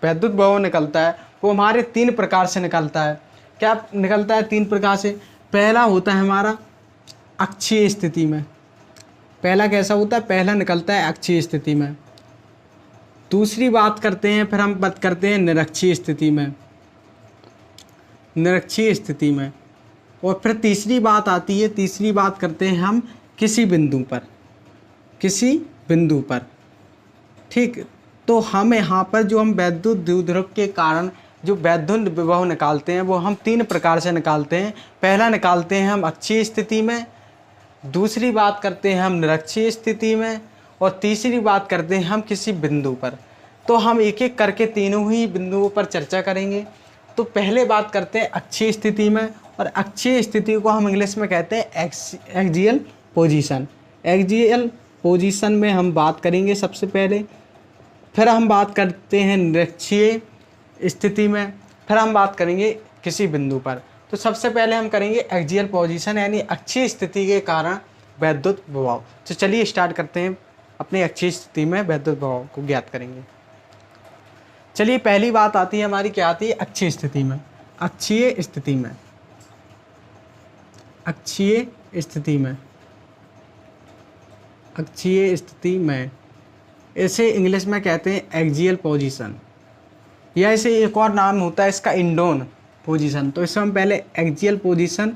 विभव निकलता है वो हमारे 3 प्रकार से निकलता है। क्या निकलता है? 3 प्रकार से। पहला होता है हमारा अक्षीय स्थिति में। पहला कैसा होता है? पहला निकलता है अक्षीय स्थिति में। दूसरी बात करते हैं, फिर हम बात करते हैं निरक्षीय स्थिति में, निरक्षीय स्थिति में। और फिर तीसरी बात आती है, तीसरी बात करते हैं हम किसी बिंदु पर, किसी बिंदु पर। ठीक, तो हम यहाँ पर जो हम वैद्युत द्विध्रुव के कारण जो वैद्युत विभव निकालते हैं वो हम 3 प्रकार से निकालते हैं। पहला निकालते हैं हम अक्षीय स्थिति में, दूसरी बात करते हैं हम निरक्षीय स्थिति में, और तीसरी बात करते हैं हम किसी बिंदु पर। तो हम एक एक करके तीनों ही बिंदुओं पर चर्चा करेंगे। तो पहले बात करते हैं अक्षीय स्थिति में, और अक्षीय स्थिति को हम इंग्लिश में कहते हैं एक्सियल पोजीशन। एक्सियल पोजीशन में हम बात करेंगे सबसे पहले, फिर हम बात करते हैं निरक्षीय स्थिति में, फिर हम बात करेंगे किसी बिंदु पर। तो सबसे पहले हम करेंगे एक्सियल पोजीशन यानी अक्षीय स्थिति के कारण वैद्युत विभव। तो चलिए स्टार्ट करते हैं, अपनी अक्षीय स्थिति में वैद्युत विभव को ज्ञात करेंगे। चलिए पहली बात आती है हमारी, क्या आती है? अक्षीय स्थिति में। अक्षीय स्थिति में, अक्षीय स्थिति में, अक्षीय स्थिति में इसे इंग्लिश में कहते हैं एक्सियल पोजीशन, या इसे एक और नाम होता है इसका इंडोन पोजीशन। तो इसे हम पहले एक्सियल पोजीशन,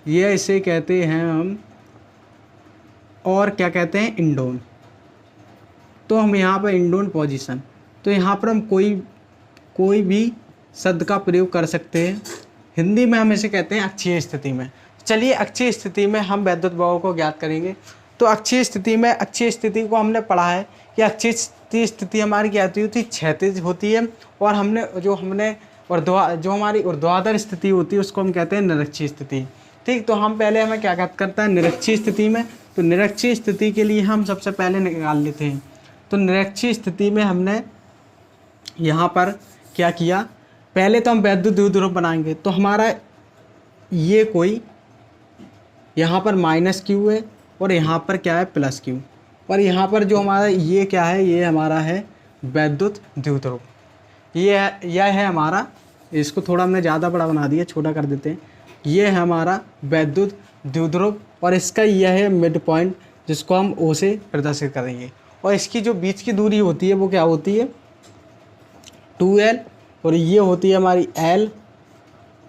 ये इसे कहते हैं हम, और क्या कहते हैं, इंडोन। तो हम यहाँ पर इंडोन पोजीशन, तो यहाँ पर हम कोई भी शब्द का प्रयोग कर सकते हैं। हिंदी में हम इसे कहते हैं अक्षीय स्थिति में। चलिए अक्षीय स्थिति में हम वैद्युत बहाव को ज्ञात करेंगे। तो अक्षीय स्थिति में, अक्षीय स्थिति को हमने पढ़ा है कि अक्षीय स्थिति हमारी क्या होती है, क्षैतिज होती है, और जो हमारी ऊर्ध्वाधर स्थिति होती है उसको हम कहते हैं निरक्षीय स्थिति। ठीक, तो हम पहले हमें क्या करता है निरक्षीय स्थिति में। तो निरक्षीय स्थिति के लिए हम सबसे पहले निकाल लेते हैं। तो निरक्षीय स्थिति में हमने यहाँ पर क्या किया, पहले तो हम वैद्युत द्विध्रुव बनाएंगे। तो हमारा ये कोई यहाँ पर -Q है और यहाँ पर क्या है +Q, और यहाँ पर जो हमारा ये क्या है, ये हमारा है वैद्युत द्विध्रुव। यह है हमारा, इसको थोड़ा हमने ज़्यादा बड़ा बना दिया, छोटा कर देते हैं। ये है हमारा वैद्युत द्विध्रुव, और इसका यह है मिड पॉइंट जिसको हम O से प्रदर्शित करेंगे। और इसकी जो बीच की दूरी होती है वो क्या होती है 2L, और ये होती है हमारी L,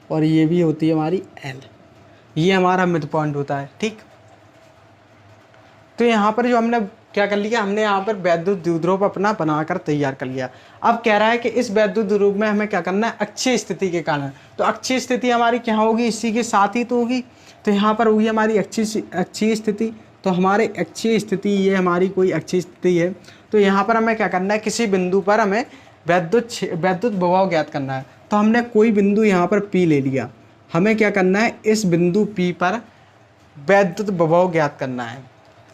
और ये भी होती है हमारी L। ये हमारा मिड पॉइंट होता है। ठीक, तो यहाँ पर जो हमने क्या कर लिया, हमने यहाँ पर वैद्युत द्विध्रुव अपना बनाकर तैयार कर लिया। अब कह रहा है कि इस वैद्युत द्विध्रुव में हमें क्या करना है, अक्षीय स्थिति के कारण। तो अक्षीय स्थिति हमारी क्या होगी, इसी के साथ ही तो होगी। तो यहाँ पर होगी हमारी अक्षीय स्थिति। तो हमारे अक्षीय स्थिति, ये हमारी कोई अक्षीय स्थिति है। तो यहाँ पर हमें क्या करना है, किसी बिंदु पर हमें वैद्युत बहाव ज्ञात करना है। तो हमने कोई बिंदु यहाँ पर P ले लिया, हमें क्या करना है, इस बिंदु P पर वैद्युत बहाव ज्ञात करना है।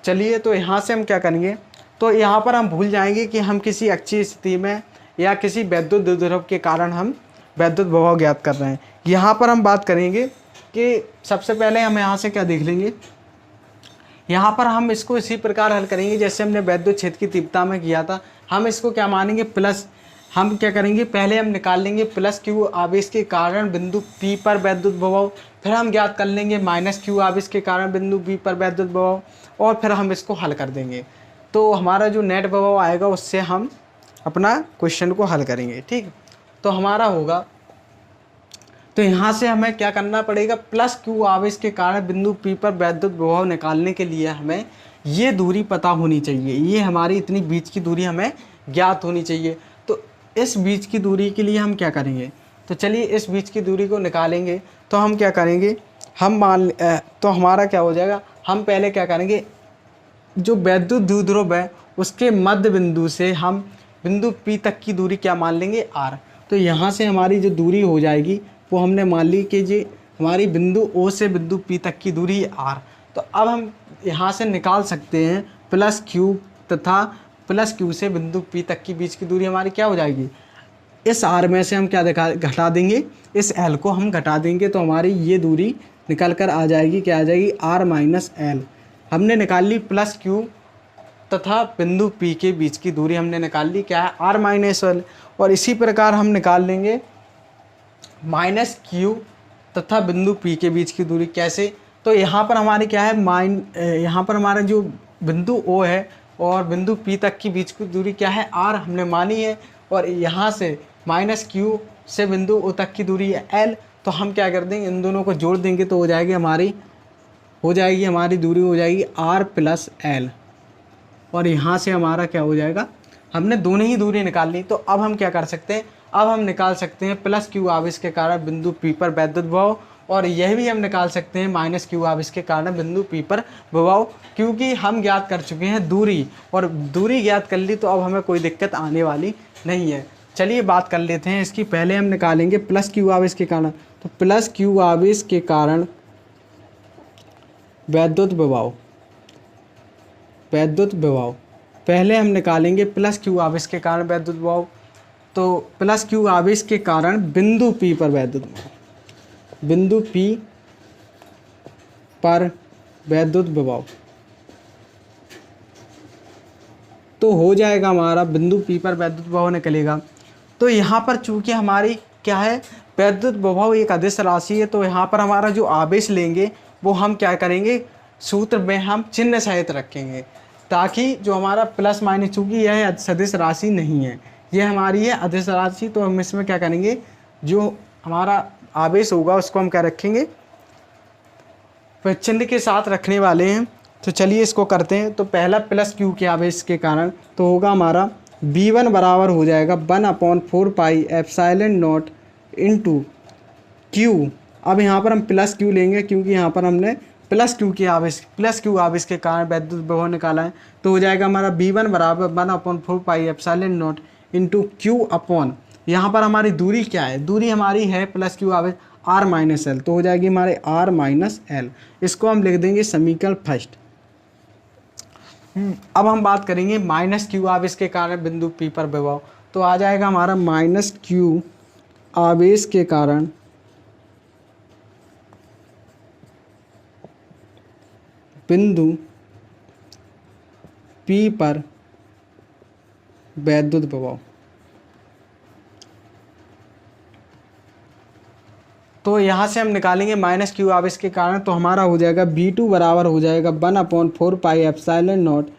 चलिए, तो यहाँ से हम क्या करेंगे, तो यहाँ पर हम भूल जाएंगे कि हम किसी अक्षीय स्थिति में या किसी वैद्युत द्विध्रुव के कारण हम वैद्युत बहाव ज्ञात कर रहे हैं। यहाँ पर हम बात करेंगे कि सबसे पहले हम यहाँ से क्या देख लेंगे, यहाँ पर हम इसको इसी प्रकार हल करेंगे जैसे हमने वैद्युत क्षेत्र की तीव्रता में किया था। हम इसको क्या मानेंगे, प्लस, हम क्या करेंगे, पहले हम निकाल लेंगे +Q आवेश के कारण बिंदु P पर वैद्युत बहाव, फिर हम ज्ञात कर लेंगे -Q आवेश के कारण बिंदु P पर वैद्युत बहाव, और फिर हम इसको हल कर देंगे। तो हमारा जो नेट बहाव आएगा उससे हम अपना क्वेश्चन को हल करेंगे। ठीक, तो हमारा होगा, तो यहाँ से हमें क्या करना पड़ेगा, +Q आवेश के कारण बिंदु P पर वैद्युत बहाव निकालने के लिए हमें ये दूरी पता होनी चाहिए। ये हमारी इतनी बीच की दूरी हमें ज्ञात होनी चाहिए। तो इस बीच की दूरी के लिए हम क्या करेंगे, तो चलिए इस बीच की दूरी को निकालेंगे। तो हम क्या करेंगे, तो हमारा क्या हो जाएगा, हम पहले क्या करेंगे, जो वैद्युत द्विध्रुव है उसके मध्य बिंदु से हम बिंदु P तक की दूरी क्या मान लेंगे, R। तो यहाँ से हमारी जो दूरी हो जाएगी वो हमने मान ली कि जी हमारी बिंदु O से बिंदु P तक की दूरी R। तो अब हम यहाँ से निकाल सकते हैं +Q तथा +Q से बिंदु P तक की बीच की दूरी हमारी क्या हो जाएगी, इस R में से हम क्या घटा देंगे, इस L को हम घटा देंगे। तो हमारी ये दूरी निकल कर आ जाएगी, क्या आ जाएगी, R - L। हमने निकाल ली +Q तथा बिंदु P के बीच की दूरी हमने निकाल ली, क्या है, R - L। और इसी प्रकार हम निकाल लेंगे -Q तथा बिंदु P के बीच की दूरी। कैसे, तो यहाँ पर हमारी क्या है, यहाँ पर हमारा जो बिंदु O है और बिंदु P तक की बीच की दूरी क्या है, R हमने मानी है, और यहाँ से -Q से बिंदु O तक की दूरी है L। तो हम क्या कर देंगे, इन दोनों को जोड़ देंगे तो हो जाएगी हमारी दूरी हो जाएगी R + L, और यहाँ से हमारा क्या हो जाएगा, हमने दोनों ही दूरी निकाल ली। तो अब हम क्या कर सकते हैं, अब हम निकाल सकते हैं +Q आवेश के कारण बिंदु P पर वैद्युत बहाव, और यह भी हम निकाल सकते हैं -Q आवेश के कारण बिंदु P पर बहाव, क्योंकि हम ज्ञात कर चुके हैं दूरी, और दूरी ज्ञात कर ली तो अब हमें कोई दिक्कत आने वाली नहीं है। चलिए बात कर लेते हैं इसकी। पहले हम निकालेंगे +Q आवेश के कारण। तो +Q आवेश के कारण वैद्युत बहाव, पहले हम निकालेंगे +Q आवेश के कारण वैद्युत बहाव। तो +Q आवेश के कारण बिंदु P पर वैद्युत बहाव, बिंदु P पर वैद्युत बहाव, तो हो जाएगा हमारा बिंदु P पर वैद्युत बहाव निकलेगा। तो यहाँ पर चूंकि हमारी क्या है, वैद्युत बहाव एक अदिश राशि है, तो यहाँ पर हमारा जो आवेश लेंगे वो हम क्या करेंगे, सूत्र में हम चिन्ह सहित रखेंगे। ताकि जो हमारा प्लस माइनस, चूँकि यह सदिश राशि नहीं है, यह हमारी है अदिश राशि, तो हम इसमें क्या करेंगे, जो हमारा आवेश होगा उसको हम क्या रखेंगे, चिन्ह के साथ रखने वाले हैं। तो चलिए इसको करते हैं। तो पहला प्लस क्यू के आवेश के कारण तो होगा हमारा V1 बराबर हो जाएगा 1/4 pi epsilon naught into Q. अब यहाँ पर हम प्लस क्यू लेंगे क्योंकि यहाँ पर हमने प्लस क्यू आवेश के कारण वैद्युत विभव निकाला है। तो हो जाएगा हमारा V1 बराबर 1/4 pi epsilon naught into Q upon, यहाँ पर हमारी दूरी क्या है, दूरी हमारी है प्लस क्यू आवेश R माइनस एल, तो हो जाएगी हमारे R माइनस एल। इसको हम लिख देंगे समीकरण फर्स्ट। अब हम बात करेंगे माइनस क्यू आवेश के कारण बिंदु P पर विभव। तो आ जाएगा हमारा माइनस क्यू आवेश के कारण बिंदु P पर वैद्युत विभव। तो यहाँ से हम निकालेंगे माइनस क्यू आवेश के कारण, तो हमारा हो जाएगा V2 बराबर हो जाएगा 1/4 pi epsilon naught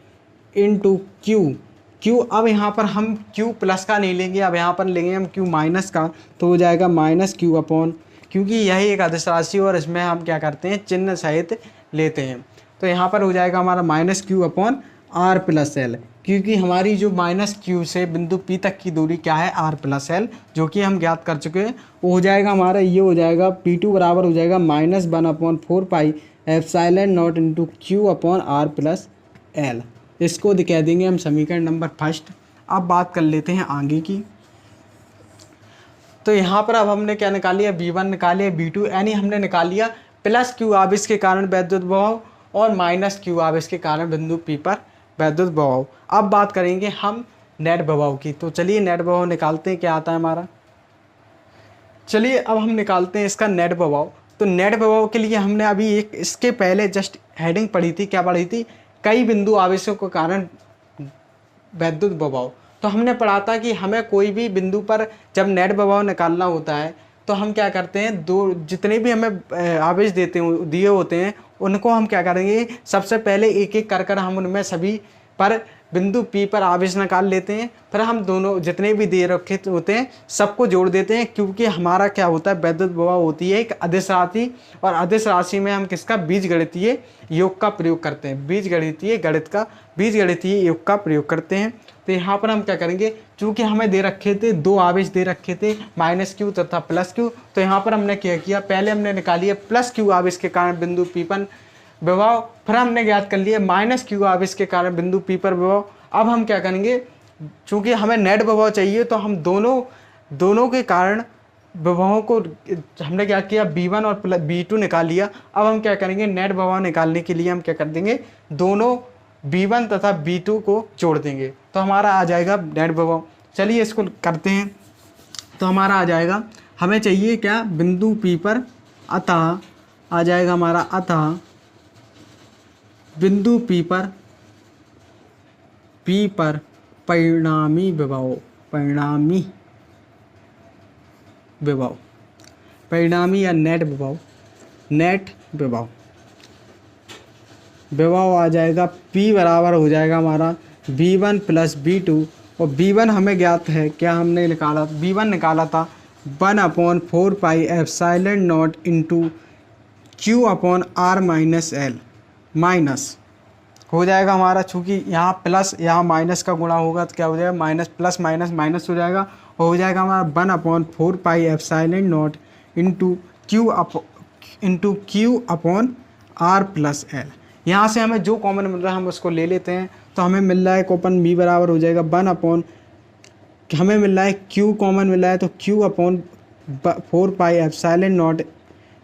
into Q. अब यहाँ पर हम क्यू प्लस का नहीं लेंगे, अब यहाँ पर लेंगे हम क्यू माइनस का। तो हो जाएगा माइनस क्यू अपॉन, क्योंकि यही एक अदिश राशि और इसमें हम क्या करते हैं, चिन्ह सहित लेते हैं। तो यहाँ पर हो जाएगा हमारा minus Q upon R plus L, क्योंकि हमारी जो माइनस क्यू से बिंदु P तक की दूरी क्या है, R प्लस एल, जो कि हम ज्ञात कर चुके हैं। वो हो जाएगा हमारा, ये हो जाएगा P2 बराबर हो जाएगा -1/4 pi epsilon naught into Q upon R plus L. इसको कह देंगे हम समीकरण नंबर फर्स्ट। अब बात कर लेते हैं आगे की। तो यहाँ पर अब हमने क्या निकाल लिया, V1 निकाल लिया, V2 यानी हमने निकाल लिया प्लस क्यू आवेश के कारण वैद्युत विभव और माइनस क्यू आवेश के कारण बिंदु P पर वैद्युत विभव। अब बात करेंगे हम नेट विभव की। तो चलिए नेट विभव निकालते हैं, क्या आता है हमारा। चलिए अब हम निकालते हैं इसका नेट विभव। तो नेट विभव के लिए हमने अभी एक इसके पहले जस्ट हेडिंग पढ़ी थी, क्या पढ़ी थी, कई बिंदु आवेशों के कारण वैद्युत विभव। तो हमने पढ़ा था कि हमें कोई भी बिंदु पर जब नेट विभव निकालना होता है तो हम क्या करते हैं, दो जितने भी हमें आवेश दिए होते हैं उनको हम क्या करेंगे, सबसे पहले एक एक कर हम उनमें सभी पर बिंदु P पर आवेश निकाल लेते हैं। फिर हम दोनों जितने भी दे रखे होते हैं सबको जोड़ देते हैं, क्योंकि हमारा क्या होता है, वैद्युत विभव होती है एक अदिश राशि, और अदिश राशि में हम किसका, बीजगणितीय योग का प्रयोग करते हैं, बीजगणितीय योग का प्रयोग करते हैं। तो यहाँ पर हम क्या करेंगे, चूँकि हमें दे रखे थे, दो आवेश दे रखे थे, माइनस क्यू तथा प्लस क्यू। तो यहाँ पर हमने क्या किया, पहले हमने निकाली प्लस क्यू आवेश के कारण बिंदु P पर विभव, फिर हमने ज्ञात कर लिया माइनस क्यू आवेश के कारण बिंदु P पर विभव। अब हम क्या करेंगे, चूँकि हमें नेट विभव चाहिए तो हम दोनों के कारण विभवों को हमने क्या किया, V1 और V2 निकाल लिया। अब हम क्या करेंगे, नेट विभव निकालने के लिए हम क्या कर देंगे, दोनों V1 तथा V2 को जोड़ देंगे, तो हमारा आ जाएगा नेट विभव। चलिए इसको करते हैं। तो हमारा आ जाएगा, हमें चाहिए क्या, बिंदु P पर, अतः आ जाएगा हमारा, अतः बिंदु P पर परिणामी विभव, परिणामी या नेट विभव आ जाएगा P बराबर हो जाएगा हमारा V1 प्लस V2, और V1 हमें ज्ञात है, क्या हमने निकाला, V1 निकाला था 1/4 pi epsilon naught into Q upon R minus L, minus हो जाएगा हमारा, चूँकि यहाँ प्लस यहाँ माइनस का गुणा होगा तो क्या हो जाएगा, माइनस प्लस माइनस माइनस हो जाएगा, और हो जाएगा हमारा 1/4 pi epsilon naught into Q upon R plus L. यहाँ से हमें जो कॉमन मिल रहा है हम उसको ले लेते हैं। तो हमें मिल रहा है कॉमन B बराबर हो जाएगा 1/, हमें मिल रहा है Q कॉमन मिल रहा है, तो Q/4 पाई एप्सिलॉन नॉट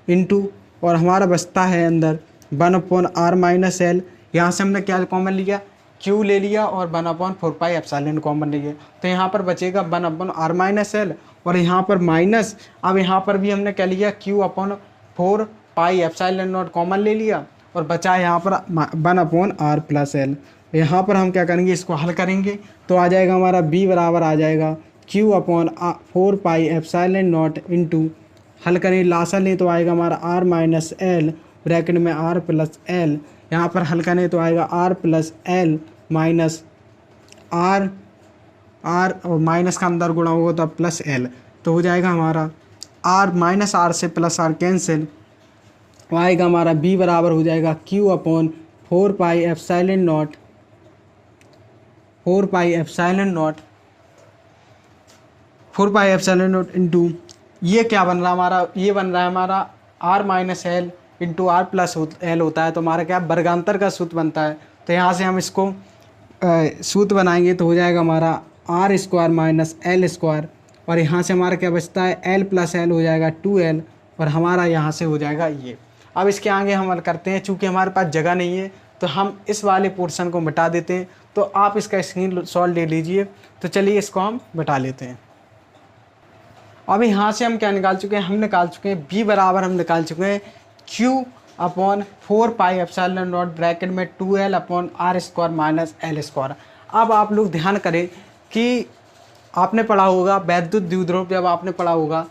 इंटू, और हमारा बचता है अंदर 1/R माइनस एल। यहाँ से हमने क्या कॉमन लिया, Q ले लिया, और 1/4 पाई एप्सिलॉन कॉमन लिया, तो यहाँ पर बचेगा 1/R माइनस एल, और यहाँ पर माइनस, अब यहाँ पर भी हमने क्या लिया, Q/4 pi epsilon not common ले लिया, और बचा यहाँ पर 1/R प्लस एल। यहाँ पर हम क्या करेंगे, इसको हल करेंगे, तो आ जाएगा हमारा B बराबर आ जाएगा Q/4 पाई एप्सिलॉन नॉट इंटू, हल करें लासा लें तो आएगा हमारा R माइनस एल ब्रैकेट में R प्लस एल, यहाँ पर हल करें तो आएगा R plus L minus R, R और माइनस का अंदर गुणा होगा तो प्लस एल, तो हो जाएगा हमारा आर माइनस आर से प्लस आर कैंसिल, तो आएगा हमारा बी बराबर हो जाएगा Q upon 4 pi epsilon not, 4 pi epsilon not, 4 pi epsilon naught into ये क्या बन रहा है हमारा, ये बन रहा है हमारा R minus L into R plus L होता है, तो हमारा क्या वर्गांतर का सूत्र बनता है। तो यहाँ से हम इसको सूत्र बनाएंगे तो हो जाएगा हमारा R square minus L square, और यहाँ से हमारा क्या बचता है एल प्लस एल हो जाएगा 2l, और हमारा यहाँ से हो जाएगा ये। अब इसके आगे हम हल करते हैं, चूँकि हमारे पास जगह नहीं है तो हम इस वाले पोर्शन को मिटा देते हैं, तो आप इसका स्क्रीनशॉट ले लीजिए। तो चलिए इसको हम मिटा लेते हैं। अब यहाँ से हम क्या निकाल चुके हैं, हम निकाल चुके हैं b बराबर हम निकाल चुके हैं q upon 4 pi epsilon naught bracket में 2l upon R square minus L square. अब आप लोग ध्यान करें कि आपने पढ़ा होगा वैद्युत द्विध्रुव, जब आपने पढ़ा होगा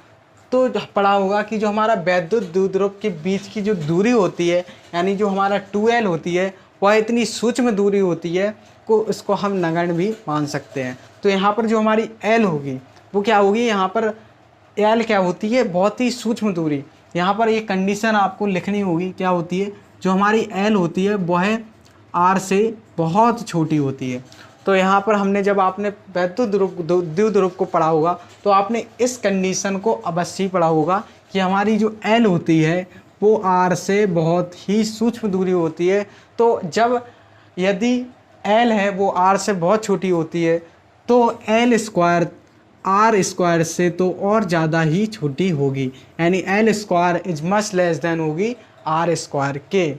तो पढ़ा होगा कि जो हमारा वैद्युत द्विध्रुव के बीच की जो दूरी होती है, यानी जो हमारा 2l होती है, वह इतनी सूक्ष्म दूरी होती है को इसको हम नगण्य भी मान सकते हैं। तो यहाँ पर जो हमारी l होगी वो क्या होगी, यहाँ पर एल क्या होती है, बहुत ही सूक्ष्म दूरी। यहाँ पर एक कंडीशन आपको लिखनी होगी, क्या होती है, जो हमारी एल होती है वह आर से बहुत छोटी होती है। तो यहाँ पर हमने जब आपने वैद्युत द्विध्रुव को पढ़ा होगा तो आपने इस कंडीशन को अवश्य पढ़ा होगा कि हमारी जो एल होती है वो आर से बहुत ही सूक्ष्म दूरी होती है। तो जब यदि एल है वो आर से बहुत छोटी होती है तो एल स्क्वायर आर स्क्वायर से तो और ज़्यादा ही छोटी होगी, यानी L square is much less than होगी आर स्क्वायर के।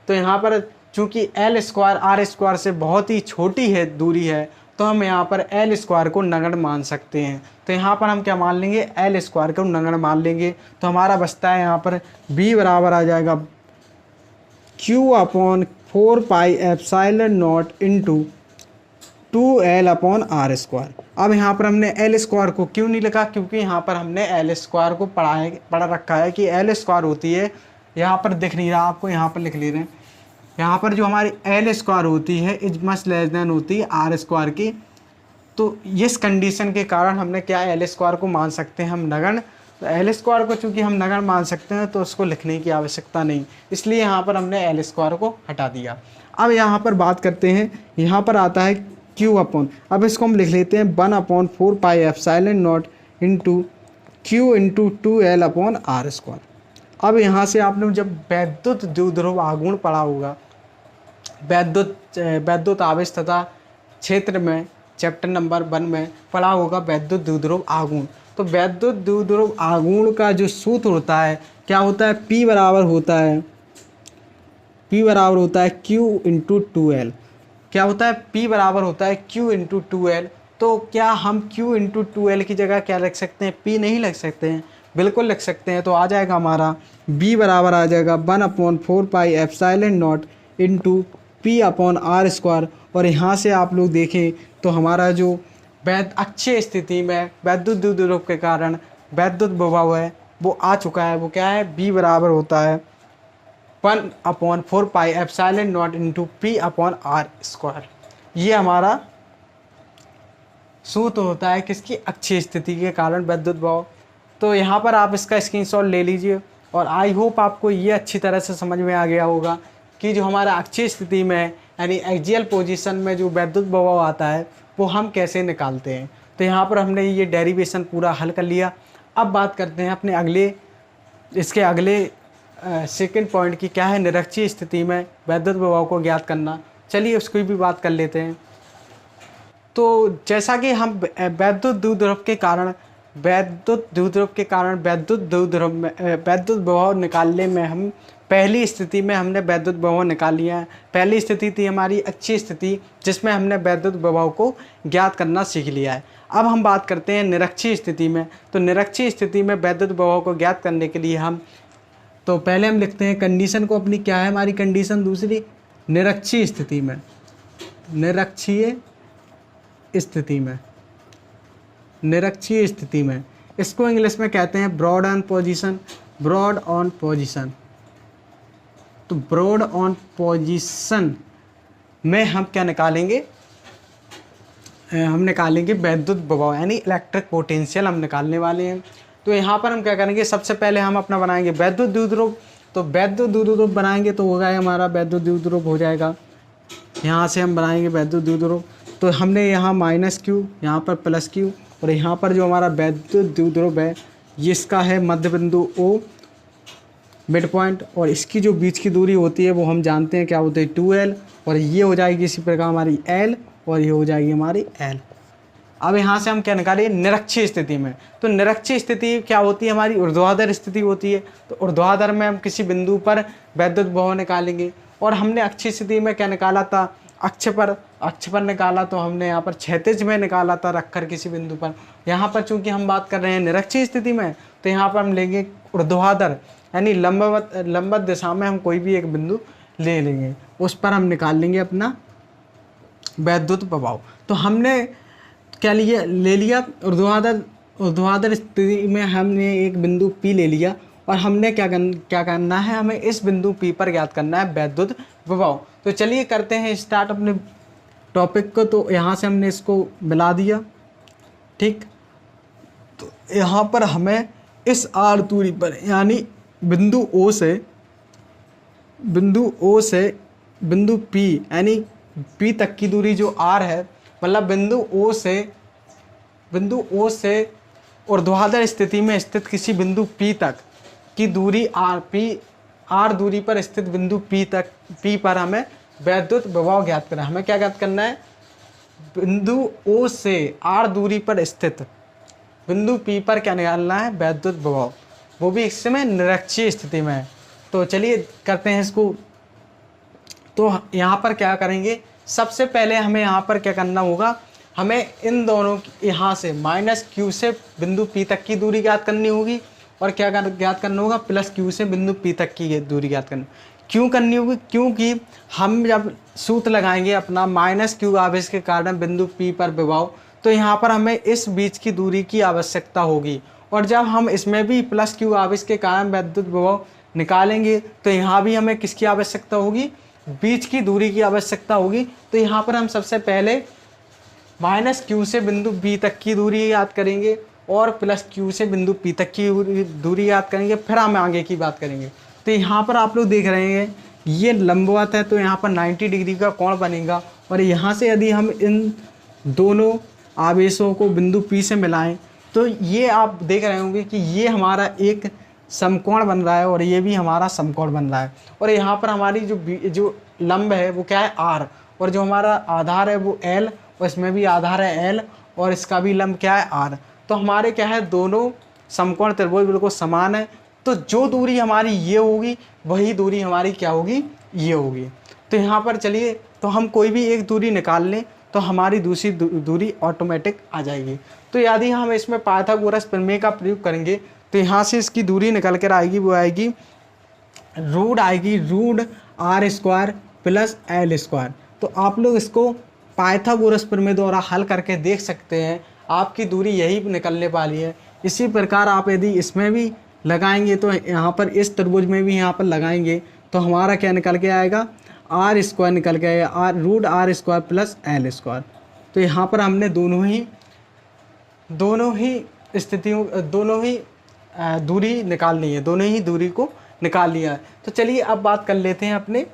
तो यहाँ पर चूँकि एल स्क्वायर आर स्क्वायर से बहुत ही छोटी है दूरी है, तो हम यहाँ पर एल स्क्वायर को नगण्य मान सकते हैं। तो यहाँ पर हम क्या मान लेंगे, एल स्क्वायर को नगण्य मान लेंगे। तो हमारा बचता है यहाँ पर b बराबर आ जाएगा q upon 4 pi epsilon naught into 2l upon R square. अब यहाँ पर हमने एल स्क्वायर को क्यों नहीं लिखा, क्योंकि यहाँ पर हमने एल स्क्वायर को पढ़ा रखा है कि एल स्क्वायर होती है, यहाँ पर दिख नहीं रहा आपको, यहाँ पर लिख ले रहे हैं, यहाँ पर जो हमारी एल स्क्वायर होती है इज मच लेस देन होती है आर स्क्वायर की। तो इस कंडीशन के कारण हमने क्या एल स्क्वायर को मान सकते हैं हम नगण्य। तो एल स्क्वायर को चूँकि हम नगण्य मान सकते हैं तो उसको लिखने की आवश्यकता नहीं, इसलिए यहाँ पर हमने एल स्क्वायर को हटा दिया। अब यहाँ पर बात करते हैं, यहाँ पर आता है q अपॉन, अब इसको हम लिख लेते हैं 1/4 pi epsilon naught into q into 2l upon R square. अब यहाँ से आपने जब वैद्युत द्विध्रुव आघूर्ण पढ़ा होगा, वैद्युत आवेश तथा क्षेत्र में चैप्टर नंबर 1 में पढ़ा होगा वैद्युत द्विध्रुव आघूर्ण। तो वैद्युत द्विध्रुव आघूर्ण का जो सूत्र होता है क्या होता है, P बराबर होता है Q इंटू 2l। क्या होता है, P बराबर होता है Q इंटू 2l। तो क्या हम Q इंटू 2l की जगह क्या लिख सकते हैं, P नहीं लिख सकते हैं, बिल्कुल लिख सकते हैं। तो आ जाएगा हमारा B बराबर आ जाएगा 1/4 pi epsilon naught into P upon R square. और यहाँ से आप लोग देखें तो हमारा जो अक्षीय स्थिति में वैद्युत द्विध्रुव के कारण वैद्युत विभव है वो आ चुका है, वो क्या है, B बराबर होता है 1/4 pi epsilon naught into P upon R square. ये हमारा सूत्र होता है किसकी, अक्षीय स्थिति के कारण वैद्युत विभव। तो यहाँ पर आप इसका स्क्रीनशॉट ले लीजिए, और आई होप आपको ये अच्छी तरह से समझ में आ गया होगा कि जो हमारा अक्षीय स्थिति में यानी एक्सियल पोजीशन में जो वैद्युत विभव आता है वो हम कैसे निकालते हैं। तो यहाँ पर हमने ये डेरिवेशन पूरा हल कर लिया। अब बात करते हैं अपने इसके अगले सेकंड पॉइंट की, क्या है, निरक्षीय स्थिति में वैद्युत विभव को ज्ञात करना। चलिए उसकी भी बात कर लेते हैं। तो जैसा कि हम वैद्युत द्विध्रुव के कारण वैद्युत विभव निकालने में हम पहली स्थिति में हमने वैद्युत विभव निकाल लिया है। पहली स्थिति थी हमारी अक्षीय स्थिति, जिसमें हमने वैद्युत विभव को ज्ञात करना सीख लिया है। अब हम बात करते हैं निरक्षीय स्थिति में। तो निरक्षीय स्थिति में वैद्युत विभव को ज्ञात करने के लिए हम तो पहले हम लिखते हैं कंडीशन को अपनी, क्या है हमारी कंडीशन दूसरी, निरक्षीय स्थिति में इसको इंग्लिश में कहते हैं ब्रॉड ऑन पोजीशन। तो ब्रॉड ऑन पोजीशन में हम क्या निकालेंगे, हम निकालेंगे वैद्युत विभव यानी इलेक्ट्रिक पोटेंशियल हम निकालने वाले हैं। तो यहाँ पर हम क्या करेंगे, सबसे पहले हम अपना बनाएंगे वैद्युत द्विध्रुव। तो वैद्युत द्विध्रुव बनाएंगे तो होगा हमारा वैद्युत द्विध्रुव हो जाएगा, यहाँ से हम बनाएंगे वैद्युत द्विध्रुव। तो हमने यहाँ माइनस क्यू, यहाँ पर प्लस क्यू, और यहाँ पर जो हमारा वैद्युत द्विध्रुव है ये इसका है मध्य बिंदु O मिड पॉइंट, और इसकी जो बीच की दूरी होती है वो हम जानते हैं क्या होती है 2L, और ये हो जाएगी इसी प्रकार हमारी L, और ये हो जाएगी हमारी L। अब यहाँ से हम क्या निकालें, निरक्षीय स्थिति में। तो निरक्षीय स्थिति क्या होती है, हमारी ऊर्ध्वाधर स्थिति होती है। तो ऊर्ध्वाधर में हम किसी बिंदु पर वैद्युत विभव निकालेंगे, और हमने अक्षीय स्थिति में क्या निकाला था, अक्ष पर निकाला। तो हमने यहाँ पर क्षैतिज में निकाला था रखकर किसी बिंदु पर। यहाँ पर चूंकि हम बात कर रहे हैं निरक्षीय स्थिति में, तो यहाँ पर हम लेंगे ऊर्ध्वाधर यानी लंबवत दिशा में हम कोई भी एक बिंदु ले लेंगे, उस पर हम निकाल लेंगे अपना वैद्युत प्रभाव। तो हमने क्या ले लिया ऊर्ध्वाधर स्थिति में हमने एक बिंदु P ले लिया, और हमने क्या करना है, हमें इस बिंदु P पर ज्ञात करना है वैद्युत विभव। तो चलिए करते हैं स्टार्ट अपने टॉपिक को। तो यहाँ से हमने इसको मिला दिया, ठीक। तो यहाँ पर हमें इस R दूरी पर यानी बिंदु O से बिंदु P यानी P तक की दूरी जो R है, मतलब बिंदु O से ऊर्ध्वाधर स्थिति में स्थित किसी बिंदु P तक की दूरी R दूरी पर स्थित बिंदु P पर हमें वैद्युत विभव ज्ञात करना है। हमें क्या ज्ञात करना है, बिंदु O से R दूरी पर स्थित बिंदु P पर क्या निकालना है, वैद्युत विभव, वो भी इस समय निरक्षीय स्थिति में है। तो चलिए करते हैं इसको। तो यहाँ पर क्या करेंगे, सबसे पहले हमें यहाँ पर क्या करना होगा, हमें इन दोनों यहाँ से माइनस Q से बिंदु P तक की दूरी ज्ञात करनी होगी, और क्या ज्ञात करना होगा, प्लस Q से बिंदु P तक की दूरी ज्ञात करनी। क्यों करनी होगी, क्योंकि हम जब सूत्र लगाएंगे अपना माइनस Q आवेश के कारण बिंदु P पर विभव, तो यहाँ पर हमें इस बीच की दूरी की आवश्यकता होगी, और जब हम इसमें भी प्लस Q आवेश के कारण वैद्युत विभव निकालेंगे तो यहाँ भी हमें किसकी आवश्यकता होगी, बीच की दूरी की आवश्यकता होगी। तो यहाँ पर हम सबसे पहले माइनस Q से बिंदु B तक की दूरी याद करेंगे, और प्लस Q से बिंदु P तक की दूरी याद करेंगे, फिर हम आगे की बात करेंगे। तो यहाँ पर आप लोग देख रहे हैं ये लंबवत है, तो यहाँ पर 90 डिग्री का कोण बनेगा, और यहाँ से यदि हम इन दोनों आवेशों को बिंदु P से मिलाएं तो ये आप देख रहे होंगे कि ये हमारा एक समकोण बन रहा है, और ये भी हमारा समकोण बन रहा है। और यहाँ पर हमारी जो लंब है वो क्या है, R, और जो हमारा आधार है वो L, और इसमें भी आधार है L, और इसका भी लंब क्या है R। तो हमारे क्या है, दोनों समकोण त्रिभुज बिल्कुल समान है। तो जो दूरी हमारी ये होगी वही दूरी हमारी क्या होगी, ये होगी। तो यहाँ पर चलिए, तो हम कोई भी एक दूरी निकाल लें तो हमारी दूसरी दूरी ऑटोमेटिक आ जाएगी। तो यदि हम इसमें पाइथागोरस प्रमेय का प्रयोग करेंगे तो यहाँ से इसकी दूरी निकल कर आएगी, वो आएगी root R square plus L square. तो आप लोग इसको पाइथागोरस प्रमेय द्वारा हल करके देख सकते हैं, आपकी दूरी यही निकलने वाली है। इसी प्रकार आप यदि इसमें भी लगाएंगे तो यहाँ पर इस त्रिभुज में भी यहाँ पर लगाएंगे तो हमारा क्या निकल के आएगा, R स्क्वायर निकल के आएगा, root R square plus L square. तो यहाँ पर हमने दोनों ही दूरी निकालनी है, दोनों ही दूरी को निकाल लिया है। तो चलिए अब बात कर लेते हैं अपने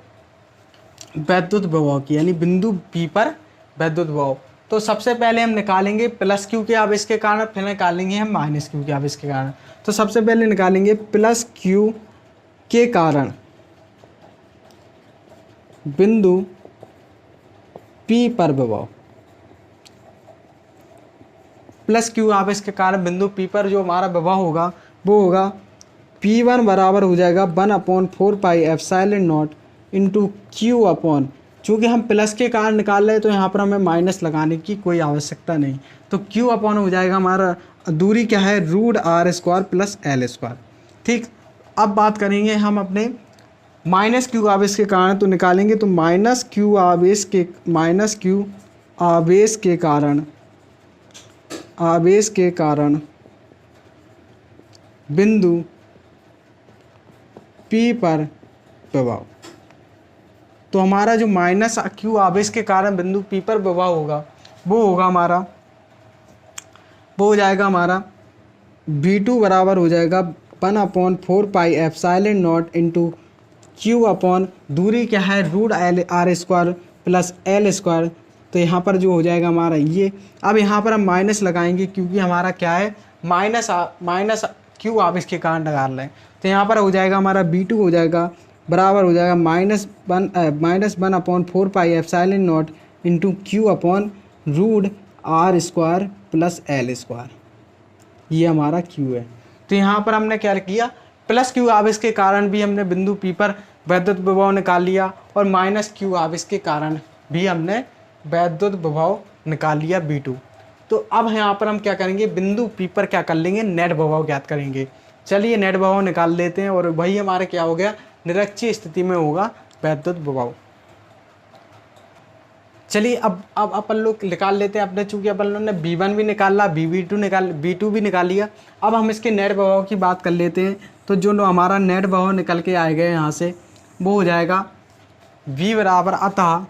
वैद्युत विभव की, यानी बिंदु P पर वैद्युत विभव। तो सबसे पहले हम निकालेंगे प्लस Q के आवेश के कारण, फिर निकालेंगे हम माइनस Q के आवेश के कारण। तो सबसे पहले निकालेंगे प्लस Q के कारण बिंदु P पर विभव। प्लस Q आवेश के कारण बिंदु P पर जो हमारा विभव होगा वो होगा P1 बराबर हो जाएगा 1/4 pi epsilon naught into Q upon, चूँकि हम प्लस के कारण निकाल रहे हैं तो यहाँ पर हमें माइनस लगाने की कोई आवश्यकता नहीं। तो Q अपॉन हो जाएगा हमारा, दूरी क्या है, root R square plus L square. ठीक, अब बात करेंगे हम अपने माइनस Q आवेश के कारण। तो निकालेंगे तो माइनस Q आवेश के कारण बिंदु P पर विभव। तो हमारा जो माइनस क्यू आवेश के कारण बिंदु P पर विभव होगा वो होगा हमारा, वो हो जाएगा हमारा V2 बराबर हो जाएगा 1/4 pi epsilon naught into Q upon दूरी क्या है root r square plus l square. तो यहाँ पर जो हो जाएगा हमारा ये, अब यहाँ पर हम माइनस लगाएंगे क्योंकि हमारा क्या है माइनस क्यू आवेश के कारण निकाल रहे हैं। तो यहाँ पर हो जाएगा हमारा V2 हो जाएगा बराबर हो जाएगा -1/4 pi epsilon naught into Q upon root r square plus l square. ये हमारा Q है। तो यहाँ पर हमने क्या किया, प्लस Q आवेश के कारण भी हमने बिंदु P पर वैद्युत विभव निकाल लिया और माइनस Q आवेश के कारण भी हमने वैद्युत विभव निकाल लिया V2। तो अब यहाँ पर हम क्या करेंगे, बिंदु P पर क्या कर लेंगे, नेट विभव ज्ञात करेंगे। चलिए नेट विभव निकाल लेते हैं और वही हमारे क्या हो गया, निरक्षीय स्थिति में होगा वैद्युत विभव। चलिए अब अपन लोग निकाल लेते हैं अपने, चूंकि अपन लोगों ने V1 भी निकाला, V2 भी निकाल लिया। अब हम इसके नेट विभव की बात कर लेते हैं। तो जो हमारा नेट विभव निकल के आएगा यहाँ से वो हो जाएगा V बराबर, अतः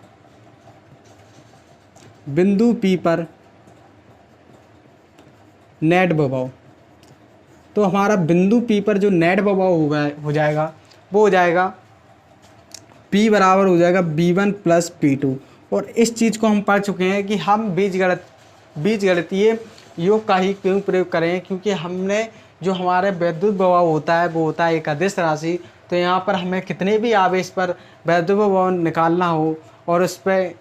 बिंदु P पर नेट विभव। तो हमारा बिंदु P पर जो नेट विभव हो जाएगा वो हो जाएगा P बराबर हो जाएगा V1 प्लस P2। और इस चीज़ को हम पढ़ चुके हैं कि हम बीजगणितीय योग का ही क्यों प्रयोग करें, क्योंकि हमने जो हमारे वैद्युत विभव होता है वो होता है एक अदिश राशि। तो यहाँ पर हमें कितने भी आवेश पर वैद्युत विभव निकालना हो और उस पर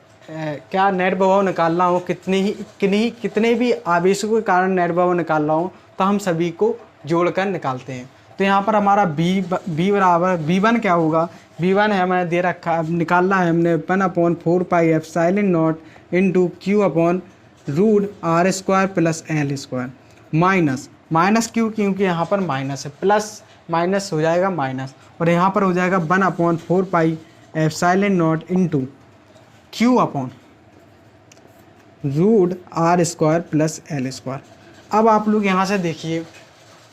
क्या नेट विभव निकालना हो, कितने भी आवेशों के कारण नेट विभव निकालना हो, तो हम सभी को जोड़कर निकालते हैं। तो यहाँ पर हमारा बी बराबर V1 क्या होगा, V1 है हमें दे रखा, निकालना है हमने 1/4 pi epsilon naught into Q upon root r square plus l square minus Q, क्योंकि यहाँ पर माइनस है, प्लस माइनस हो जाएगा माइनस, और यहाँ पर हो जाएगा 1/4 pi epsilon naught into Q upon root r square plus l square. अब आप लोग यहाँ से देखिए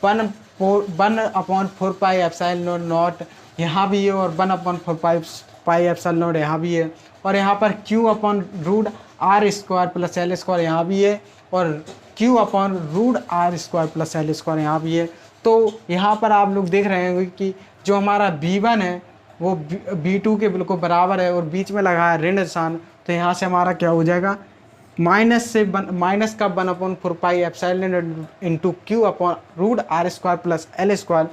1/4 पाई एप्सिलॉन नॉट यहाँ भी है और 1/4 पाई एप्सिलॉन नॉट यहाँ भी है, और यहाँ पर Q upon root r square plus l square यहाँ भी है, और Q upon root r square plus l square यहाँ भी है। तो यहाँ पर आप लोग देख रहे होंगे कि जो हमारा V1 है वो V2 के बिल्कुल बराबर है और बीच में लगा है ऋण निशान। तो यहाँ से हमारा क्या हो जाएगा, माइनस का 1/4 pi epsilon into Q upon root r square plus l square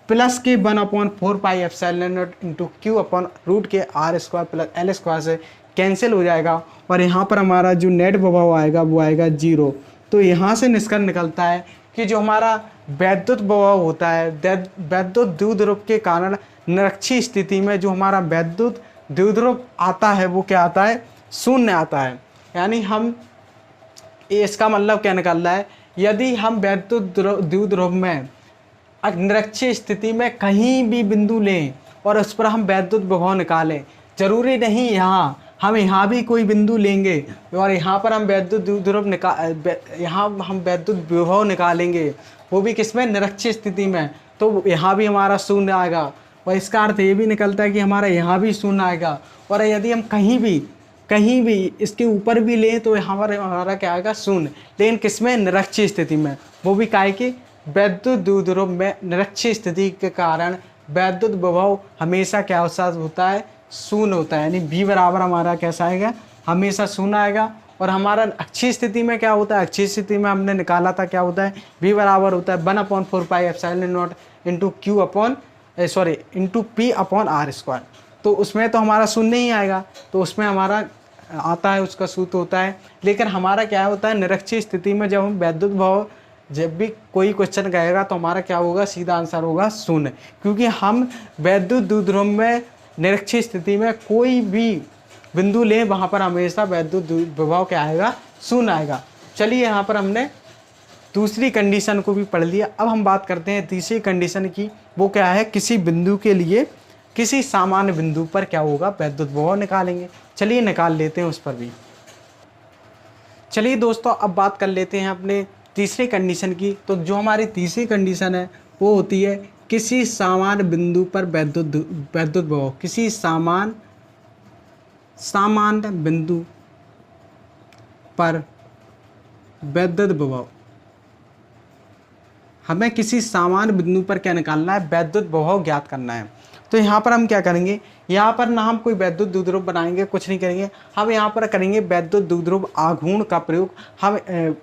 plus के 1/4 pi epsilon into Q upon root के r square plus l square से कैंसिल हो जाएगा, और यहाँ पर हमारा जो नेट विभव आएगा वो आएगा 0। तो यहाँ से निष्कर्ष निकलता है कि जो हमारा वैद्युत विभव होता है, वैद्युत द्विध्रुव के कारण निरक्षीय स्थिति में जो हमारा वैद्युत द्विध्रुव आता है वो क्या आता है, शून्य आता है। यानी हम इसका मतलब क्या निकल रहा है, यदि हम वैद्युत द्विध्रुव में निरक्षीय स्थिति में कहीं भी बिंदु लें और उस पर हम वैद्युत विभव निकालें, जरूरी नहीं हम यहाँ भी कोई बिंदु लेंगे और यहाँ पर हम वैद्युत द्विध्रुव हम वैद्युत विभव निकालेंगे, वो भी किसमें, निरक्षीय स्थिति में, तो यहाँ भी हमारा शून्य आएगा। और इसका अर्थ ये भी निकलता है कि हमारा यहाँ भी शून्य आएगा। और यदि हम कहीं भी इसके ऊपर भी लें तो यहाँ पर हमारा क्या आएगा, शून्य। लेकिन किसमें, निरक्षीय स्थिति में, वो भी काहे कि वैद्युत द्विध्रुव में निरक्षीय स्थिति के कारण वैद्युत विभव हमेशा क्या होता है, शून्य होता है। यानी V बराबर हमारा कैसा आएगा, हमेशा शून्य आएगा। और हमारा अक्षीय स्थिति में क्या होता है, अक्षीय स्थिति में हमने निकाला था क्या होता है, V बराबर होता है 1/4 pi epsilon naught into Q upon into P upon r square. तो उसमें तो हमारा शून्य ही आएगा, तो उसमें हमारा आता है, उसका सूत्र होता है। लेकिन हमारा क्या होता है, निरक्षीय स्थिति में जब हम वैद्युत विभव, जब भी कोई क्वेश्चन कहेगा तो हमारा क्या होगा, सीधा आंसर होगा शून्य, क्योंकि हम वैद्युत द्विध्रुव में निरक्षीय स्थिति में कोई भी बिंदु लें वहाँ पर हमेशा वैद्युत विभव क्या आएगा, शून्य आएगा। चलिए यहाँ पर हमने दूसरी कंडीशन को भी पढ़ लिया। अब हम बात करते हैं तीसरी कंडीशन की। वो क्या है, किसी बिंदु के लिए किसी सामान्य बिंदु पर क्या होगा, वैद्युत विभव निकालेंगे। चलिए निकाल लेते हैं उस पर भी। चलिए दोस्तों अब बात कर लेते हैं अपने तीसरी कंडीशन की। तो जो हमारी तीसरी कंडीशन है वो होती है किसी सामान्य बिंदु पर वैद्युत विभव, किसी सामान्य सामान्य बिंदु पर वैद्युत विभव, हमें किसी सामान्य बिंदु पर क्या निकालना है, वैद्युत विभव ज्ञात करना है। तो यहाँ पर हम क्या करेंगे, यहाँ पर ना हम कोई वैद्युत द्विध्रुव बनाएंगे, कुछ नहीं करेंगे, हम यहाँ पर करेंगे वैद्युत द्विध्रुव आघूर्ण का प्रयोग। हम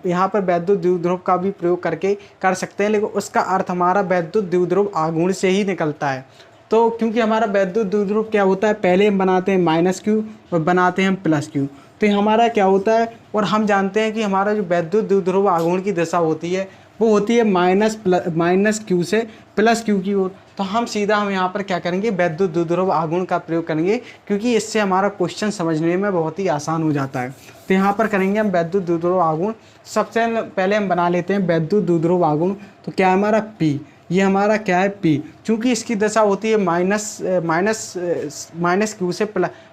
यहाँ पर वैद्युत द्विध्रुव का भी प्रयोग करके कर सकते हैं, लेकिन उसका अर्थ हमारा वैद्युत द्विध्रुव आघूर्ण से ही निकलता है। तो क्योंकि हमारा वैद्युत द्विध्रुव क्या होता है, पहले हम बनाते हैं -q और बनाते हैं +q, तो हमारा क्या होता है, और हम जानते हैं कि हमारा जो वैद्युत द्विध्रुव आघूर्ण की दिशा होती है वो होती है -q से +q की ओर। तो हम यहाँ पर क्या करेंगे, वैद्युत द्विध्रुव आघूर्ण का प्रयोग करेंगे, क्योंकि इससे हमारा क्वेश्चन समझने में बहुत ही आसान हो जाता है। तो यहाँ पर करेंगे हम वैद्युत द्विध्रुव आघूर्ण। सबसे पहले हम बना लेते हैं वैद्युत द्विध्रुव आघूर्ण। तो क्या है हमारा P, ये हमारा क्या है P, चूँकि इसकी दशा होती है -q से